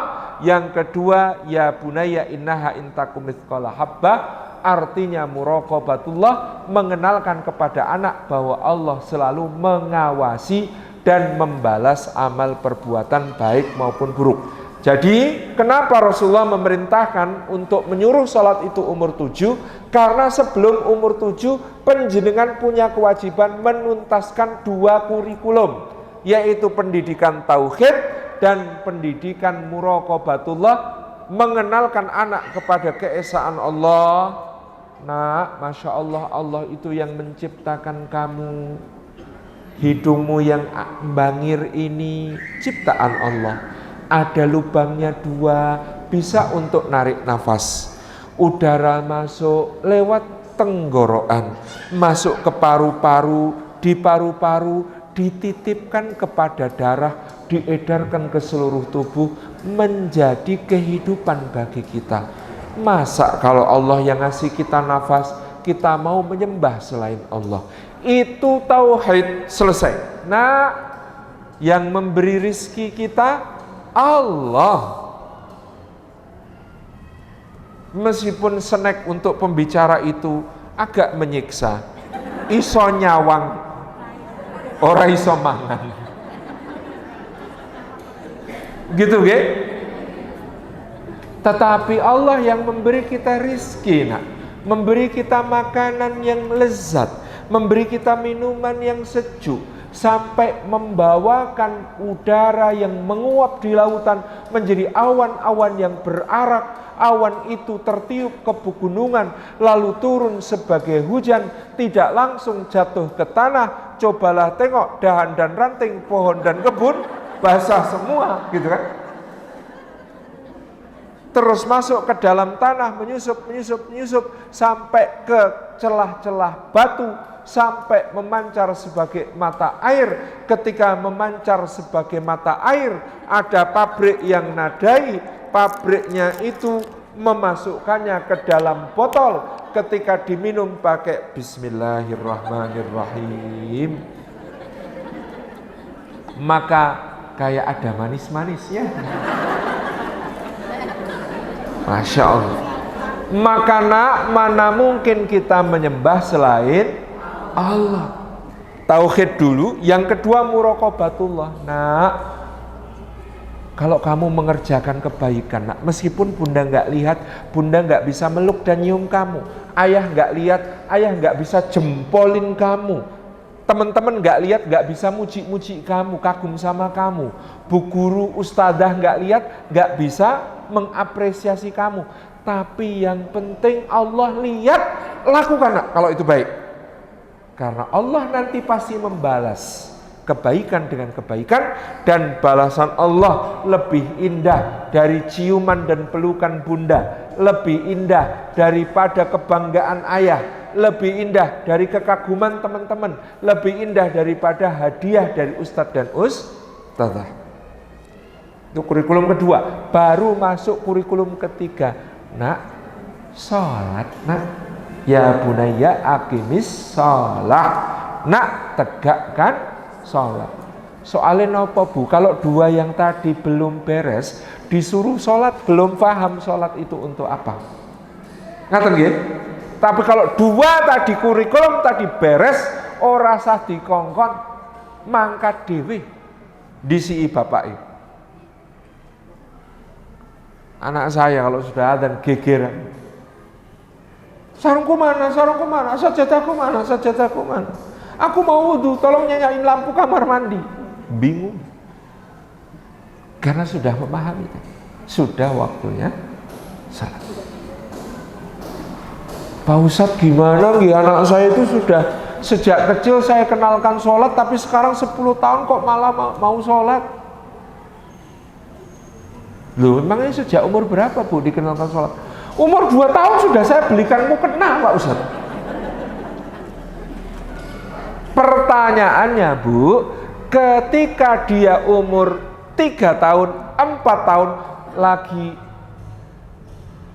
Yang kedua, ya bunayya innaha intakum mithqala habbah, artinya muraqabatullah, mengenalkan kepada anak bahwa Allah selalu mengawasi dan membalas amal perbuatan baik maupun buruk. Jadi kenapa Rasulullah memerintahkan untuk menyuruh sholat itu umur 7? Karena sebelum umur 7 panjenengan punya kewajiban menuntaskan 2 kurikulum, yaitu pendidikan tauhid dan pendidikan muraqabatullah, mengenalkan anak kepada keesaan Allah. Nak, Masya Allah, Allah itu yang menciptakan kamu. Hidungmu yang bangir ini ciptaan Allah. Ada lubangnya 2, bisa untuk narik nafas. Udara masuk lewat tenggorokan, masuk ke paru-paru, di paru-paru dititipkan kepada darah, diedarkan ke seluruh tubuh, menjadi kehidupan bagi kita. Masa kalau Allah yang ngasih kita nafas, kita mau menyembah selain Allah? Itu tauhid, selesai. Nah, yang memberi rizki kita Allah. Meskipun snack untuk pembicara itu agak menyiksa, iso nyawang, ora iso mangan. Gitu ge. Tetapi Allah yang memberi kita rizki, nak, memberi kita makanan yang lezat, memberi kita minuman yang sejuk, sampai membawakan udara yang menguap di lautan menjadi awan-awan yang berarak. Awan itu tertiup ke pegunungan, lalu turun sebagai hujan, tidak langsung jatuh ke tanah. Cobalah tengok dahan dan ranting pohon dan kebun basah semua, gitu kan? Terus masuk ke dalam tanah, menyusup sampai ke celah-celah batu, sampai memancar sebagai mata air. Ketika memancar sebagai mata air, ada pabrik yang nadai. Pabriknya itu memasukkannya ke dalam botol. Ketika diminum pakai Bismillahirrahmanirrahim, maka kayak ada manis-manisnya. Masya Allah. Maka nak, mana mungkin kita menyembah selain Allah? Tauhid dulu. Yang kedua muraqabatullah. Nak, kalau kamu mengerjakan kebaikan, nak, meskipun bunda nggak lihat, bunda nggak bisa meluk dan nyium kamu, ayah nggak lihat, ayah nggak bisa jempolin kamu, teman-teman nggak lihat, nggak bisa muji-muji kamu, kagum sama kamu, bu guru, ustadzah nggak lihat, nggak bisa mengapresiasi kamu. Tapi yang penting Allah lihat, lakukan, nak, kalau itu baik. Karena Allah nanti pasti membalas kebaikan dengan kebaikan, dan balasan Allah lebih indah dari ciuman dan pelukan bunda, lebih indah daripada kebanggaan ayah, lebih indah dari kekaguman teman-teman, lebih indah daripada hadiah dari ustadz dan ustadzah. Itu kurikulum kedua. Baru masuk kurikulum ketiga. Nak, sholat, nak, ya bunayya aqimis sholat, nak, tegakkan sholat. Soalnya apa, Bu? Kalau dua yang tadi belum beres, disuruh sholat, belum paham sholat itu untuk apa. Ngaten nggih? Tapi kalau dua tadi kurikulum tadi beres, ora sah dikongkon, mangkat dhewe disii bapake. Anak saya kalau sudah adzan gegeran. Sarungku mana? Sarungku mana? Sajadahku mana? Sajadahku mana? Aku mau wudu, tolong nyalain lampu kamar mandi. Bingung. Karena sudah memahami, sudah waktunya salat. Pak Ustadz, gimana nih, anak saya itu sudah sejak kecil saya kenalkan sholat, tapi sekarang 10 tahun kok malah mau sholat. Loh, emangnya sejak umur berapa, Bu, dikenalkan sholat? Umur 2 tahun sudah saya belikan mukena, Pak Ustadz. Pertanyaannya, Bu, ketika dia umur 3 tahun, 4 tahun, lagi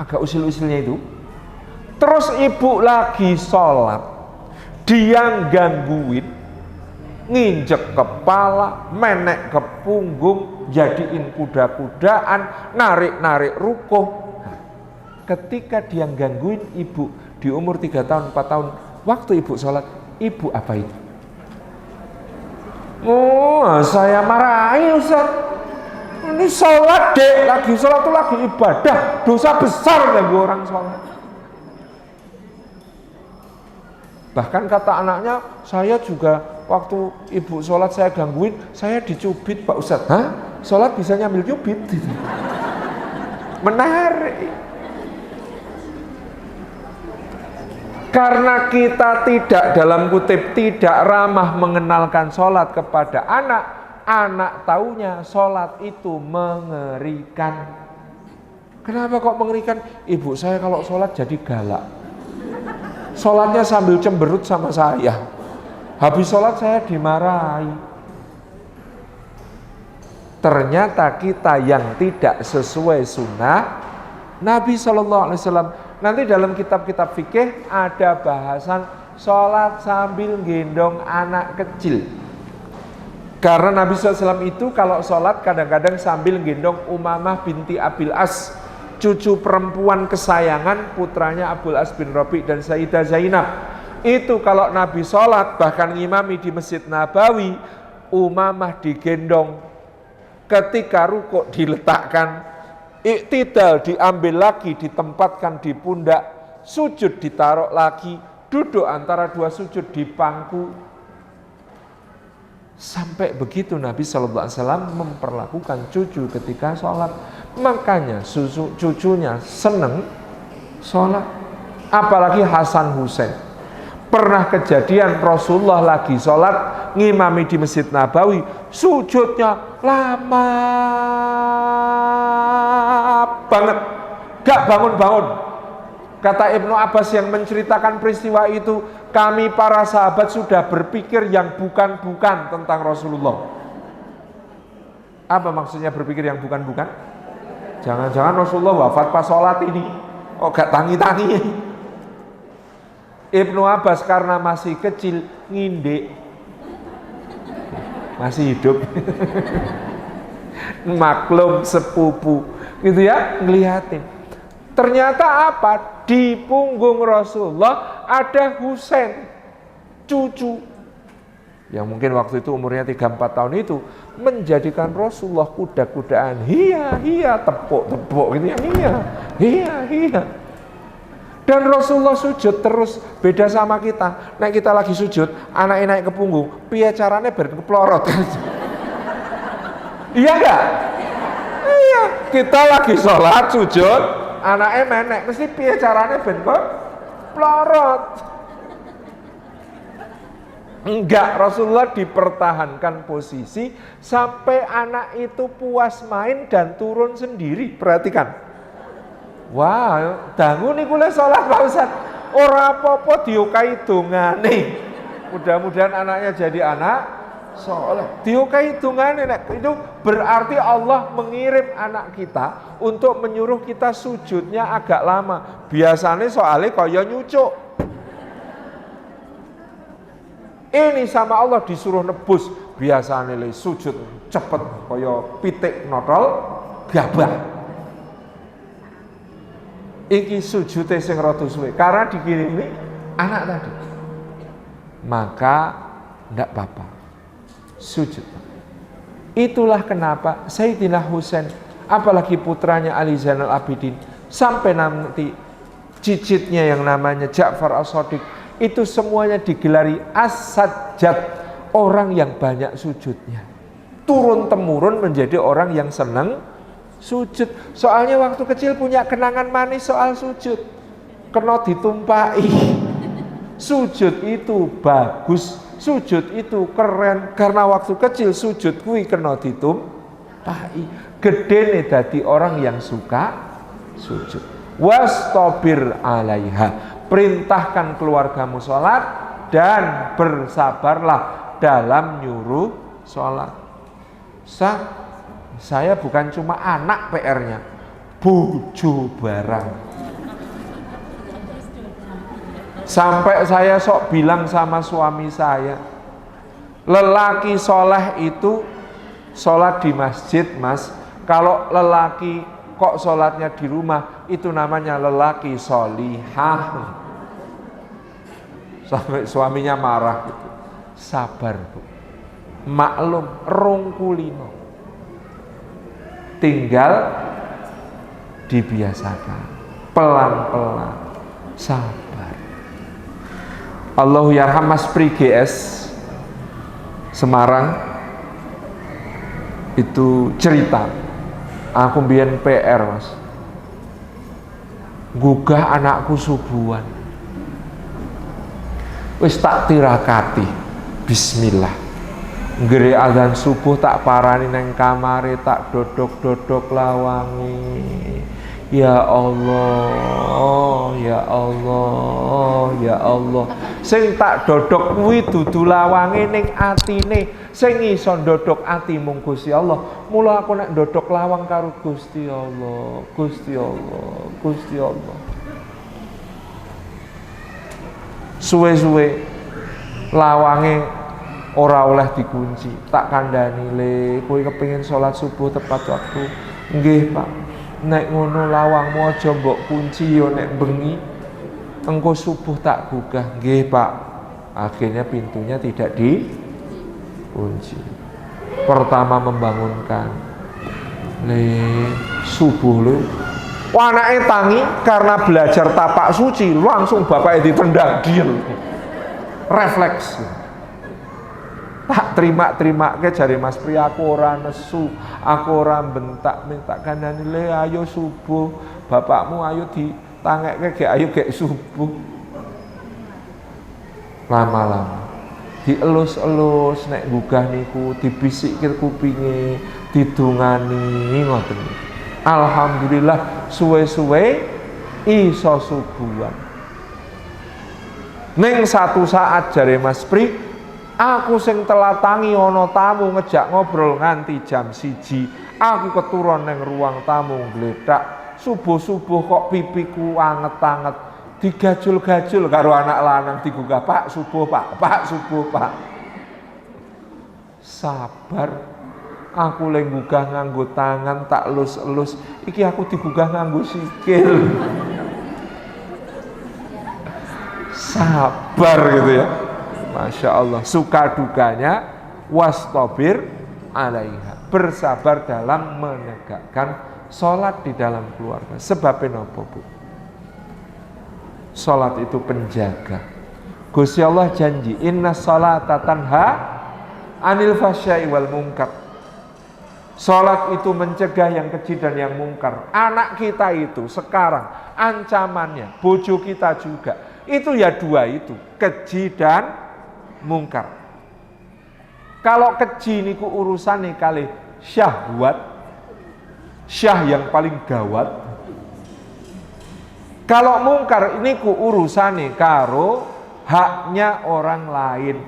agak usil-usilnya itu, terus ibu lagi sholat, dia gangguin, nginjek kepala, menek ke punggung, jadiin kuda-kudaan, narik-narik rukuh. Ketika dia gangguin ibu di umur 3 tahun, 4 tahun, waktu ibu sholat, ibu apa itu? Oh, saya marahi, Ustaz. Ini sholat, dek, lagi sholat itu lagi ibadah, dosa besar bagi orang sholat. Bahkan kata anaknya, saya juga waktu ibu sholat saya gangguin, saya dicubit, Pak Ustaz. Hah? Sholat bisa nyambil cubit? Menarik. Karena kita tidak, dalam kutip, tidak ramah mengenalkan sholat kepada anak, anak taunya sholat itu mengerikan. Kenapa kok mengerikan? Ibu saya kalau sholat jadi galak. Sholatnya sambil cemberut sama saya. Habis sholat saya dimarahi. Ternyata kita yang tidak sesuai sunnah Nabi SAW. Nanti dalam kitab-kitab fikih ada bahasan sholat sambil gendong anak kecil. Karena Nabi SAW itu kalau sholat kadang-kadang sambil gendong Umamah binti Abil As, cucu perempuan kesayangan putranya Abul As bin Rabi' dan Sayyidah Zainab. Itu kalau Nabi sholat bahkan ngimami di Masjid Nabawi, Umamah digendong, ketika rukuk diletakkan, iktidal diambil lagi ditempatkan di pundak, sujud ditaruh lagi, duduk antara dua sujud di pangku. Sampai begitu Nabi SAW memperlakukan cucu ketika sholat. Makanya cucunya seneng sholat. Apalagi Hasan Husain. Pernah kejadian Rasulullah lagi sholat ngimami di Masjid Nabawi, sujudnya lama banget, gak bangun-bangun. Kata Ibnu Abbas yang menceritakan peristiwa itu, kami para sahabat sudah berpikir yang bukan-bukan tentang Rasulullah. Apa maksudnya berpikir yang bukan-bukan? Jangan-jangan Rasulullah wafat pas sholat ini, kok gak tangi-tangi. Ibnu Abbas karena masih kecil ngindek, masih hidup, maklum sepupu, gitu ya, ngeliatin. Ternyata apa? Di punggung Rasulullah ada Husain, cucu, yang mungkin waktu itu umurnya 3-4 tahun itu, menjadikan Rasulullah kuda-kudaan, hiya, tepuk-tepuk, gitu ya, hiya. Dan Rasulullah sujud terus. Beda sama kita. Nek kita lagi sujud, anaknya naik ke punggung, piye carane ben keplorot. Iya enggak? Iya, kita lagi sholat sujud, anaknya menek, mesti piye carane ben keplorot. Enggak, Rasulullah dipertahankan posisi sampai anak itu puas main dan turun sendiri. Perhatikan. Wah, dangu niku le salat Pak Ustaz. Ora apa-apa diukai dongane. Mudah-mudahan anaknya jadi anak saleh. Diukai dongane nek itu berarti Allah mengirim anak kita untuk menyuruh kita sujudnya agak lama. Biasanya soalnya kaya nyucuk. Ini sama Allah disuruh nebus. Biasanya le sujud cepet kaya pitik notol gabah. Iki sujudnya sing rada suwe karena dikirimi anak tadi. Maka ndak apa-apa. Sujud. Itulah kenapa Sayyidina Husain, apalagi putranya Ali Zainal Abidin, sampai nanti cicitnya yang namanya Ja'far As-Shadiq, itu semuanya digelari As-Sajjad, orang yang banyak sujudnya. Turun temurun menjadi orang yang senang sujud. Soalnya waktu kecil punya kenangan manis soal sujud, kena ditumpahi. Sujud itu bagus, sujud itu keren, karena waktu kecil sujud kuwi kena ditumpahi. Gedene dadi orang yang suka sujud. Wastabir alaiha, perintahkan keluargamu sholat dan bersabarlah dalam nyuruh sholat. Saya bukan cuma anak PR-nya, bojo barang. Sampai saya sok bilang sama suami saya, lelaki soleh itu sholat di masjid, Mas. Kalau lelaki kok sholatnya di rumah, itu namanya lelaki solihah. Sampai suaminya marah gitu. Sabar, Bu. Maklum, rongkulino. Tinggal dibiasakan pelan-pelan, sabar. Allahu yarham Mas Pri GS Semarang itu cerita, aku mbiyen PR Mas, gugah anakku subuhan, wis tak tirakati, bismillah. Ngere azan subuh tak parani neng kamare, tak dodok-dodok lawangi. Ya Allah, ya Allah, ya Allah. Sing tak dodok kuwi dudu lawange ning atine. Sing iso ndodhok ati mung Gusti Allah. Mula aku nek ndodhok lawang karo Gusti Allah, Gusti Allah, Gusti Allah. Suwe-suwe lawange ora oleh dikunci. Tak kandhani le, kowe kepengin salat subuh tepat waktu. Nggih, Pak. Nek ngono lawangmu aja mbok kunci yo nek bengi. Engko subuh tak gugah. Nggih, Pak. Akhirnya pintunya tidak dikunci. Pertama membangunkan. Subuh lho. Anake tangi karena belajar tapak suci, langsung bapaknya ditendang diel. Refleks. Tak terima ke jari Mas Pri, aku ora nesu, aku ora bentak minta kandhani le ayo subuh, bapakmu ayo ditangekke gek ayo gek subuh. Lama-lama dielus-elus nek gugah niku dibisikkir kupinge, didungani ngoten. Alhamdulillah suwe-suwe iso subuhan. Ning satu saat jari Mas Pri, aku sing telatangi ana tamu ngejak ngobrol nganti jam 1. Aku keturun neng ruang tamu ngledak. Subuh-subuh kok pipiku anget-anget. Digajul-gajul karo anak lanang digugah, Pak subuh Pak, Pak subuh Pak. Sabar. Aku leng gugah nganggo tangan tak elus-elus. Iki aku digugah nganggo sikil. Sabar gitu ya. Masya Allah, suka dukanya wastabir alaiha, bersabar dalam menegakkan sholat di dalam keluarga. Sebabnya apa, Bu? Sholat itu penjaga. Gusti Allah janji, inna sholata tanha anil fasyai wal munkar. Sholat itu mencegah yang keji dan yang mungkar. Anak kita itu sekarang ancamannya, bojo kita juga, itu ya dua itu, keji dan mungkar. Kalau keji niku urusan nih kali syahwat, syah yang paling gawat. Kalau mungkar niku urusan nih karo haknya orang lain.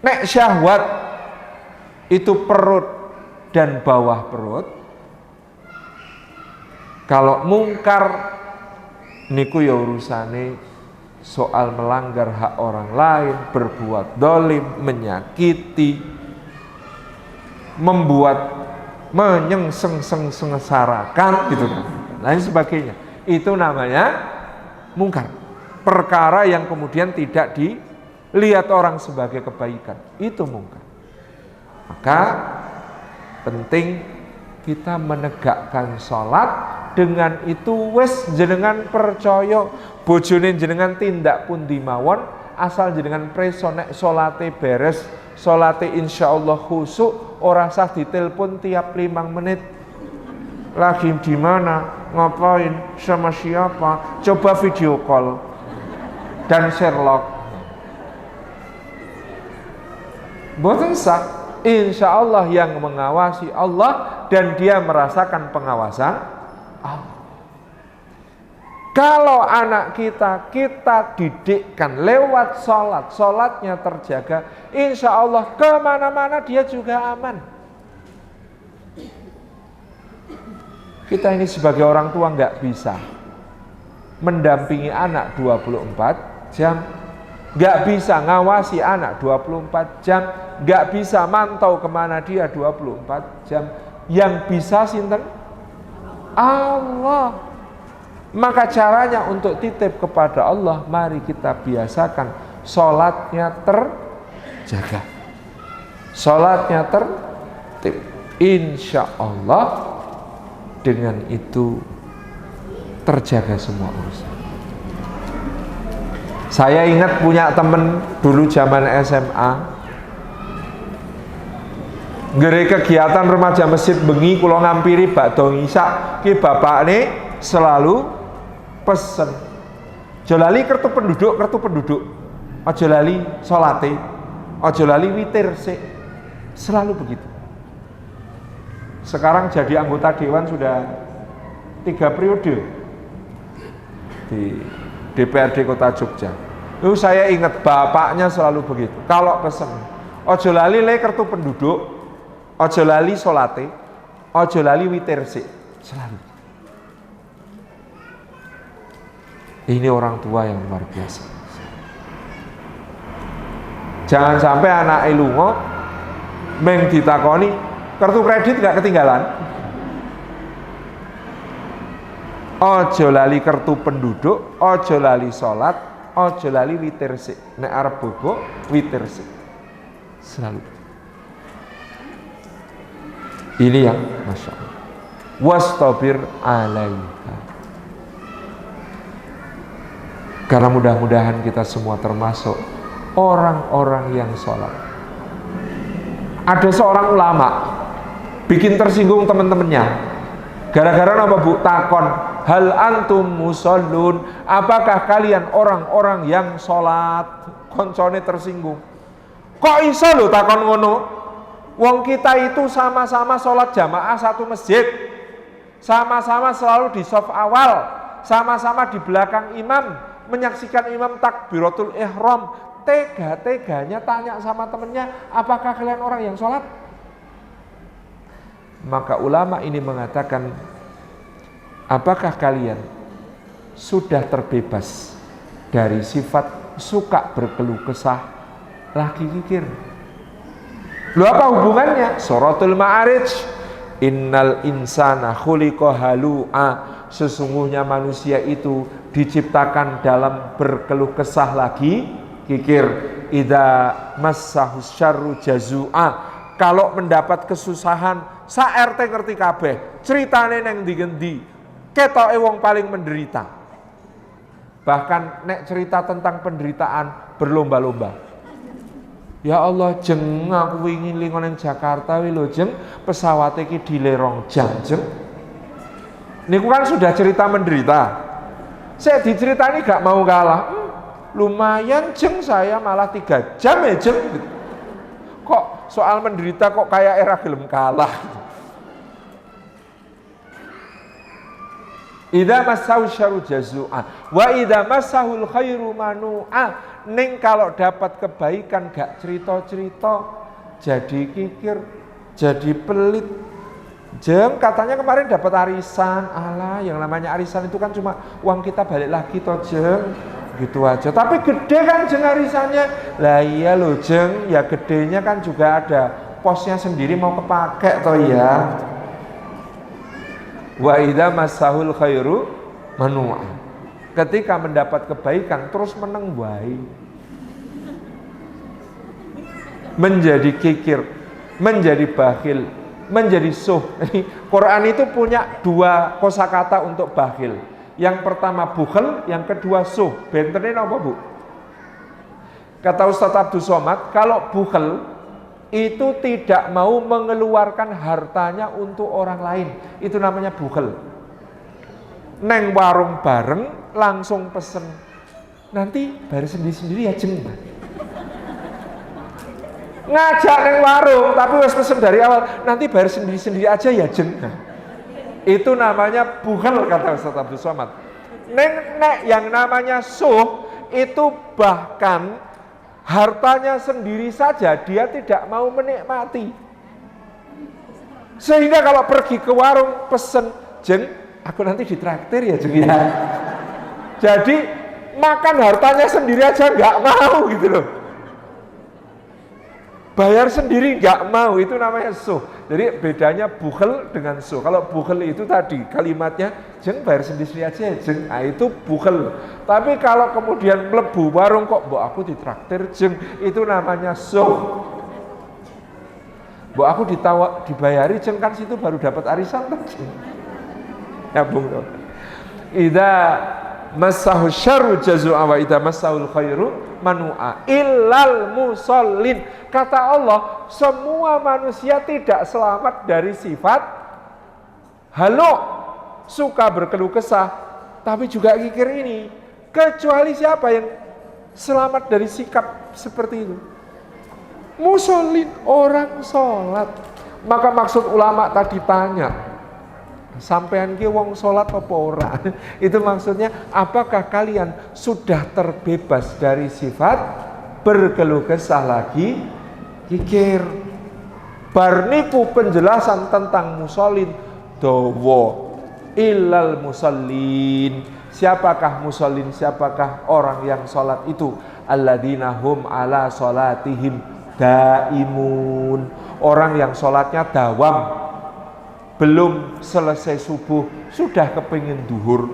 Nek syahwat itu perut dan bawah perut. Kalau mungkar niku ya urusane soal melanggar hak orang lain, berbuat dolim, menyakiti, membuat menyengsarakan gitu kan, lain sebagainya. Itu namanya mungkar. Perkara yang kemudian tidak dilihat orang sebagai kebaikan, itu mungkar. Maka penting kita menegakkan sholat. Dengan itu wis jenengan percaya bojone jenengan tindak pundi mawon, asal jenengan preso nek salate beres, salate insyaallah khusuk, ora sah ditelepon tiap 5 menit. Lagi di mana? Ngapain? Sama siapa? Coba video call dan Sherlock. Boten sah. Insyaallah yang mengawasi Allah dan dia merasakan pengawasan Allah. Kalau anak kita didikkan lewat sholat, sholatnya terjaga, insya Allah kemana-mana dia juga aman. Kita ini sebagai orang tua nggak bisa mendampingi anak 24 jam, nggak bisa ngawasi anak 24 jam, nggak bisa mantau kemana dia 24 jam. Yang bisa sinten? Allah. Maka caranya untuk titip kepada Allah, mari kita biasakan sholatnya terjaga, sholatnya tertib. Insya Allah dengan itu terjaga semua urusan. Saya ingat punya temen dulu zaman SMA, ngeri kegiatan remaja masjid bengi kula ngampiri bakdo ngisak ki bapakne selalu pesen aja lali kartu penduduk aja lali salate, aja lali witir sik, selalu begitu. Sekarang jadi anggota dewan sudah 3 periode di DPRD Kota Jogja. Itu saya ingat bapaknya selalu begitu. Kalau pesen, ojo lali le kartu penduduk, ojo lali solate, ojo lali witir sik, selalu. Ini orang tua yang luar biasa. Jangan sampai anak lunga meng ditakoni kartu kredit gak ketinggalan. Ojo lali kartu penduduk, ojo lali salat, ojo lali witir sik. Nek arep bobo witir sik. Selalu. Ini yang Masya Allah. Wastabir alaiha. Karena mudah-mudahan kita semua termasuk orang-orang yang sholat. Ada seorang ulama bikin tersinggung teman-temannya. Gara-gara apa bu? Takon, hal antum musallun? Apakah kalian orang-orang yang sholat? Koncone tersinggung. Kok iso lho takon ngono? Wong kita itu sama-sama sholat jamaah satu masjid, sama-sama selalu di shaf awal, sama-sama di belakang imam, menyaksikan imam takbiratul ihram. Tega-teganya tanya sama temennya, apakah kalian orang yang sholat? Maka ulama ini mengatakan, apakah kalian sudah terbebas dari sifat suka berkeluh kesah, lagi kikir? Lu apa hubungannya? Suratul Ma'arij, innal insana khuliqa halu'a. Sesungguhnya manusia itu diciptakan dalam berkeluh kesah lagi kikir. Idza massahu syarru jazua. Kalau mendapat kesusahan, sa RT ngerti kabeh, ceritane neng ndi-endi, ketoke wong paling menderita. Bahkan nek cerita tentang penderitaan berlomba-lomba. Ya Allah, jeng aku ingin lingon nang Jakarta wi lho jeng, pesawate iki dilerong jam jeng. Niku kan sudah cerita menderita. Saya diceritani gak mau kalah. Lumayan jeng, saya malah 3 jam ya jeng. Kok soal menderita kok kayak era gelem kalah. Idza massahu syarru jazua wa idza massahul khairu manu'a. Ning kalau dapat kebaikan gak cerita-cerita, jadi kikir, jadi pelit. Jeng katanya kemarin dapat arisan. Alah, yang namanya arisan itu kan cuma uang kita balik lagi toh jeng, gitu aja. Tapi gede kan jeng arisannya. Lah iya loh jeng, ya gedenya kan juga ada posnya sendiri mau kepake toh ya. Wa idza massahul khairu manu'a. Ketika mendapat kebaikan terus meneng wae. Menjadi kikir, menjadi bakhil, menjadi suh. Quran itu punya 2 kosakata untuk bakhil. Yang pertama bukhel, yang kedua suh. Bentene napa, Bu? Kata Ustaz Abdul Somad, kalau bukhel itu tidak mau mengeluarkan hartanya untuk orang lain. Itu namanya bukhel. Neng warung bareng langsung pesen, nanti bayar sendiri-sendiri ya jeng. Ngajak neng warung tapi wes pesen dari awal, nanti bayar sendiri-sendiri aja ya jeng. Itu namanya bukhel kata Ustaz Abdul Somad. Nek yang namanya suh itu bahkan hartanya sendiri saja dia tidak mau menikmati. Sehingga kalau pergi ke warung pesen, jeng aku nanti ditraktir ya jeng ya. Jadi makan hartanya sendiri aja nggak mau gitu loh. Bayar sendiri nggak mau, itu namanya suh. Jadi bedanya bukhel dengan suh. Kalau bukhel itu tadi kalimatnya jeng bayar sendiri aja ya jeng, nah itu bukhel. Tapi kalau kemudian mlebu warung kok mbok aku ditraktir jeng, itu namanya suh. Mbok aku dibayari jeng, kan situ baru dapat arisan tuh jeng. Ya bung. Idza massahu syarru jazua wa idza massahul khairu manu'a illal musallin. Kata Allah, semua manusia tidak selamat dari sifat halu, suka berkeluh kesah, tapi juga kikir ini. Kecuali siapa yang selamat dari sikap seperti itu? Musallin, orang sholat. Maka maksud ulama tadi tanya, sampean ki wong salat apa ora? Itu maksudnya, apakah kalian sudah terbebas dari sifat berkeluh kesah lagi kikir? Bar niku penjelasan tentang musallin dawa. Illal musallin. Siapakah musallin? Siapakah orang yang salat itu? Alladzina hum ala salatihim daimun. Orang yang sholatnya dawam, belum selesai subuh sudah kepingin duhur,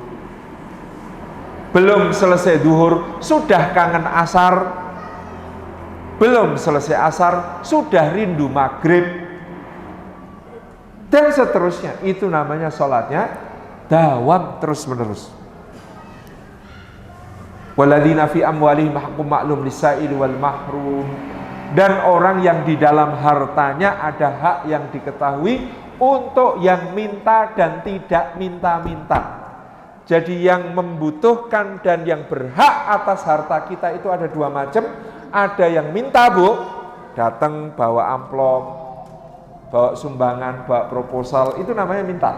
belum selesai duhur sudah kangen asar, belum selesai asar sudah rindu maghrib, dan seterusnya. Itu namanya sholatnya dawam terus menerus. Walladzina fi amwalihim haqqun ma'lum lis-sa'ili wal mahrum. Dan orang yang di dalam hartanya ada hak yang diketahui untuk yang minta dan tidak minta-minta. Jadi yang membutuhkan dan yang berhak atas harta kita itu ada dua macam. Ada yang minta, Bu, datang bawa amplop, bawa sumbangan, bawa proposal, itu namanya minta.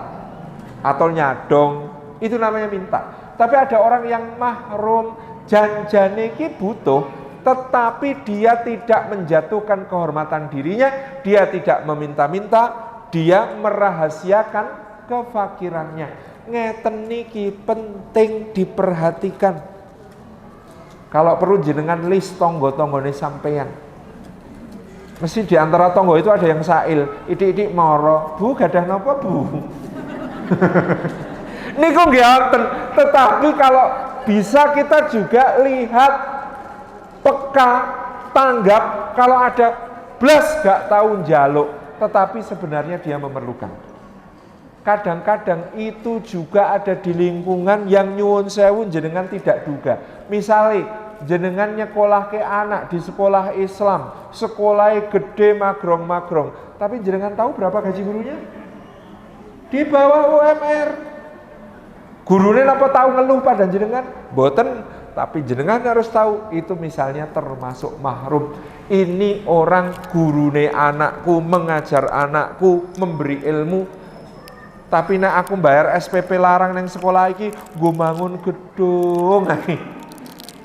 Atau nyadong, itu namanya minta. Tapi ada orang yang mahrum, janjane ki butuh, tetapi dia tidak menjatuhkan kehormatan dirinya, dia tidak meminta-minta, dia merahasiakan kefakirannya. Ngeten niki penting diperhatikan. Kalau perlu jenengan list tonggo-tonggone sampeyan. Mesti di antara tonggo itu ada yang sail, idik-idik moro, Bu gadah napa, Bu? Niku nggih wonten, tetapi kalau bisa kita juga lihat peka, tanggap, kalau ada blas gak tahu njaluk, tetapi sebenarnya dia memerlukan. Kadang-kadang itu juga ada di lingkungan yang nyuwun sewu jenengan tidak duga. Misalnya jenengan nyekolah ke anak di sekolah Islam, sekolahnya gede magrong-magrong, tapi jenengan tahu berapa gaji gurunya? Di bawah UMR. Gurunya apa tahu ngeluh pada jenengan? Boten. Tapi jenengan harus tahu itu misalnya termasuk mahrum. Ini orang gurune anakku, mengajar anakku, memberi ilmu. Tapi nek aku bayar SPP larang neng sekolah iki, gue bangun gedung.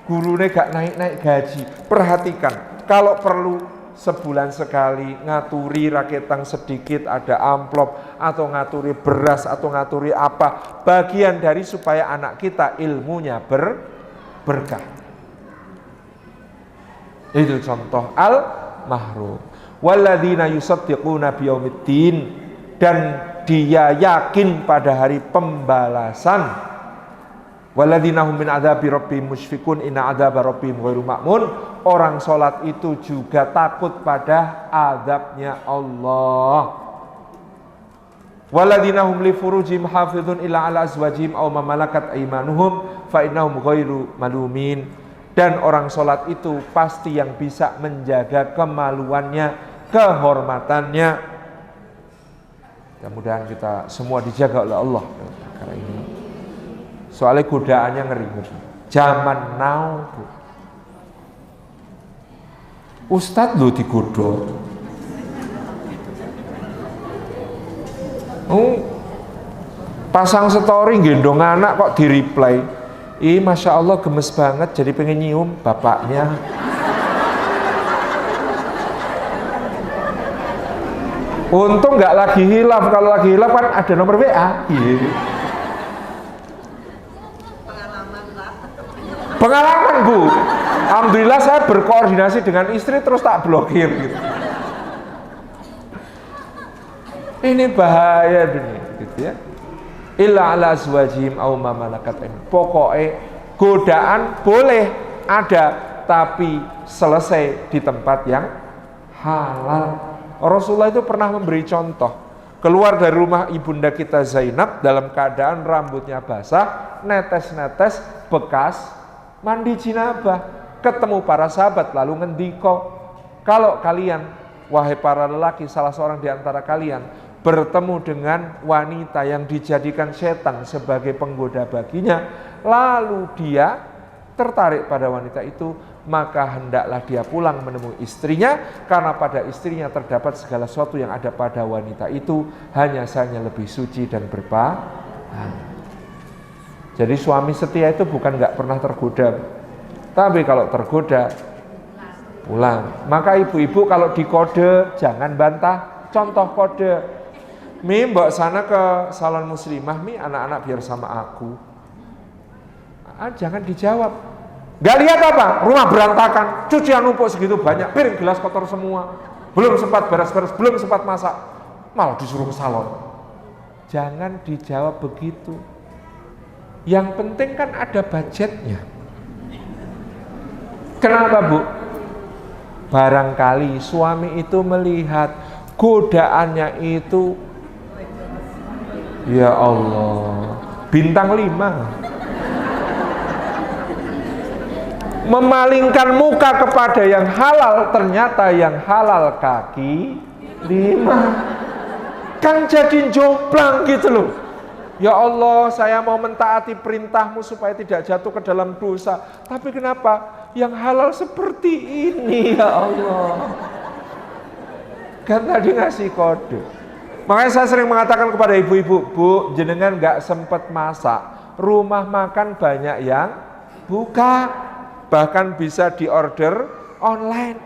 Gurune gak naik-naik gaji. Perhatikan, kalau perlu sebulan sekali ngaturi raketang sedikit, ada amplop, atau ngaturi beras, atau ngaturi apa. Bagian dari supaya anak kita ilmunya berkah. Itu contoh al-mahrum. Walladzina yusaddiquna biyaumiddin, dan dia yakin pada hari pembalasan. Walladzina hum min adzabi rabbihim musyfiqun inna adzaba rabbihim ghairu ma'mun. Orang salat itu juga takut pada azabnya Allah. Walladzina hum li furujihim hafizun illa ala azwajihim aw ma malakat aymanuhum fa innahum ghairu malumin. Dan orang sholat itu pasti yang bisa menjaga kemaluannya, kehormatannya. Mudah-mudahan kita semua dijaga oleh Allah karena ini. Soalnya godaannya ngeri-ngeri. Zaman now, Bu. Ustadz lu digodok. Pasang story gendong anak kok di reply. Ih, Masya Allah gemes banget, jadi pengen nyium bapaknya. Untung nggak lagi hilaf, kalau lagi hilaf kan ada nomor WA. Pengalaman, Bu. Alhamdulillah saya berkoordinasi dengan istri terus tak blokir gitu. Ini bahaya dunia, gitu ya. Illa ala azwajihim aw ma malakat aymanuhum. Pokoknya godaan boleh ada, tapi selesai di tempat yang halal. Rasulullah itu pernah memberi contoh. Keluar dari rumah ibunda kita Zainab dalam keadaan rambutnya basah, netes-netes bekas mandi jinabah. Ketemu para sahabat lalu ngendiko, kalau kalian, wahai para lelaki, salah seorang di antara kalian bertemu dengan wanita yang dijadikan setan sebagai penggoda baginya, lalu dia tertarik pada wanita itu, maka hendaklah dia pulang menemui istrinya, karena pada istrinya terdapat segala sesuatu yang ada pada wanita itu, hanya saja lebih suci dan berpahala. Jadi suami setia itu bukan nggak pernah tergoda, tapi kalau tergoda pulang. Maka ibu-ibu kalau dikode jangan bantah. Contoh kode, Mi mbak sana ke salon muslimah, Mi anak-anak biar sama aku. Jangan dijawab. Gak lihat apa? Rumah berantakan, cucian numpuk segitu banyak, piring gelas kotor semua, belum sempat beres-beres, belum sempat masak, malah disuruh ke salon. Jangan dijawab begitu. Yang penting kan ada budgetnya. Kenapa, Bu? Barangkali suami itu melihat godaannya itu, ya Allah, bintang 5. Memalingkan muka kepada yang halal, ternyata yang halal kaki 5. Kan jadi jomplang gitu loh. Ya Allah, saya mau mentaati perintahmu supaya tidak jatuh ke dalam dosa. Tapi kenapa yang halal seperti ini, ya Allah? Kan tadi ngasih kode. Makanya saya sering mengatakan kepada ibu-ibu, Bu, jenengan gak sempat masak, rumah makan banyak yang buka, bahkan bisa diorder online.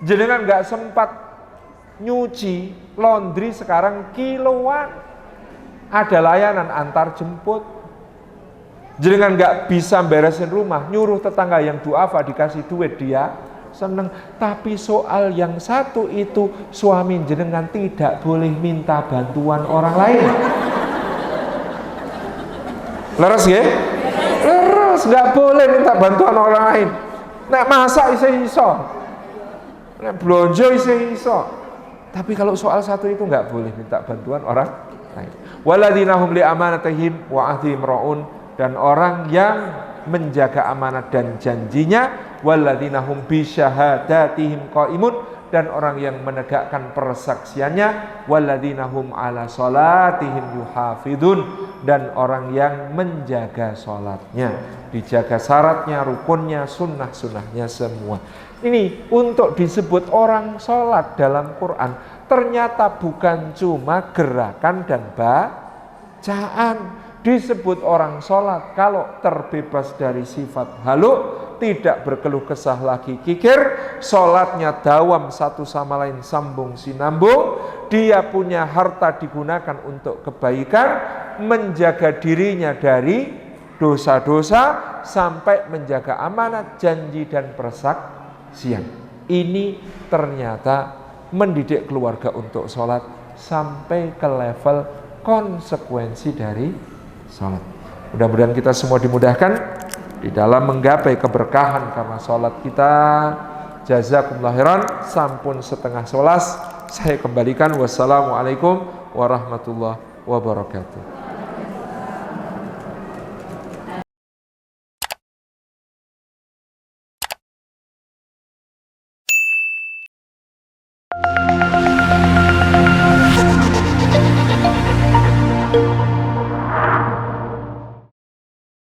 Jenengan gak sempat nyuci, laundry sekarang kiloan, ada layanan antar jemput. Jenengan gak bisa beresin rumah, nyuruh tetangga yang duafa dikasih duit, dia seneng. Tapi soal yang satu itu, suami jenengan tidak boleh minta bantuan orang lain. Leres ya? Leres, gak boleh minta bantuan orang lain. Nek masak iso, nek blonjo iso. Tapi kalau soal satu itu gak boleh minta bantuan orang lain. Walladzina hum li amanatihim wa ahdihim raun, dan orang yang menjaga amanat dan janjinya, walladzina hum bi syahadatihim qaimun, dan orang yang menegakkan persaksiannya, walladzina hum ala salatihim yuhafidun, dan orang yang menjaga salatnya, dijaga syaratnya, rukunnya, sunnah-sunnahnya semua. Ini untuk disebut orang salat dalam Quran. Ternyata bukan cuma gerakan dan bacaan. Disebut orang sholat kalau terbebas dari sifat halu, tidak berkeluh kesah lagi kikir, sholatnya dawam satu sama lain sambung sinambung, dia punya harta digunakan untuk kebaikan, menjaga dirinya dari dosa-dosa, sampai menjaga amanat, janji dan persaksian. Ini ternyata mendidik keluarga untuk sholat sampai ke level konsekuensi dari sholat. Mudah-mudahan kita semua dimudahkan di dalam menggapai keberkahan karena sholat kita. Jazakumullah khairan. Sampun setengah 11, saya kembalikan. Wassalamualaikum warahmatullahi wabarakatuh.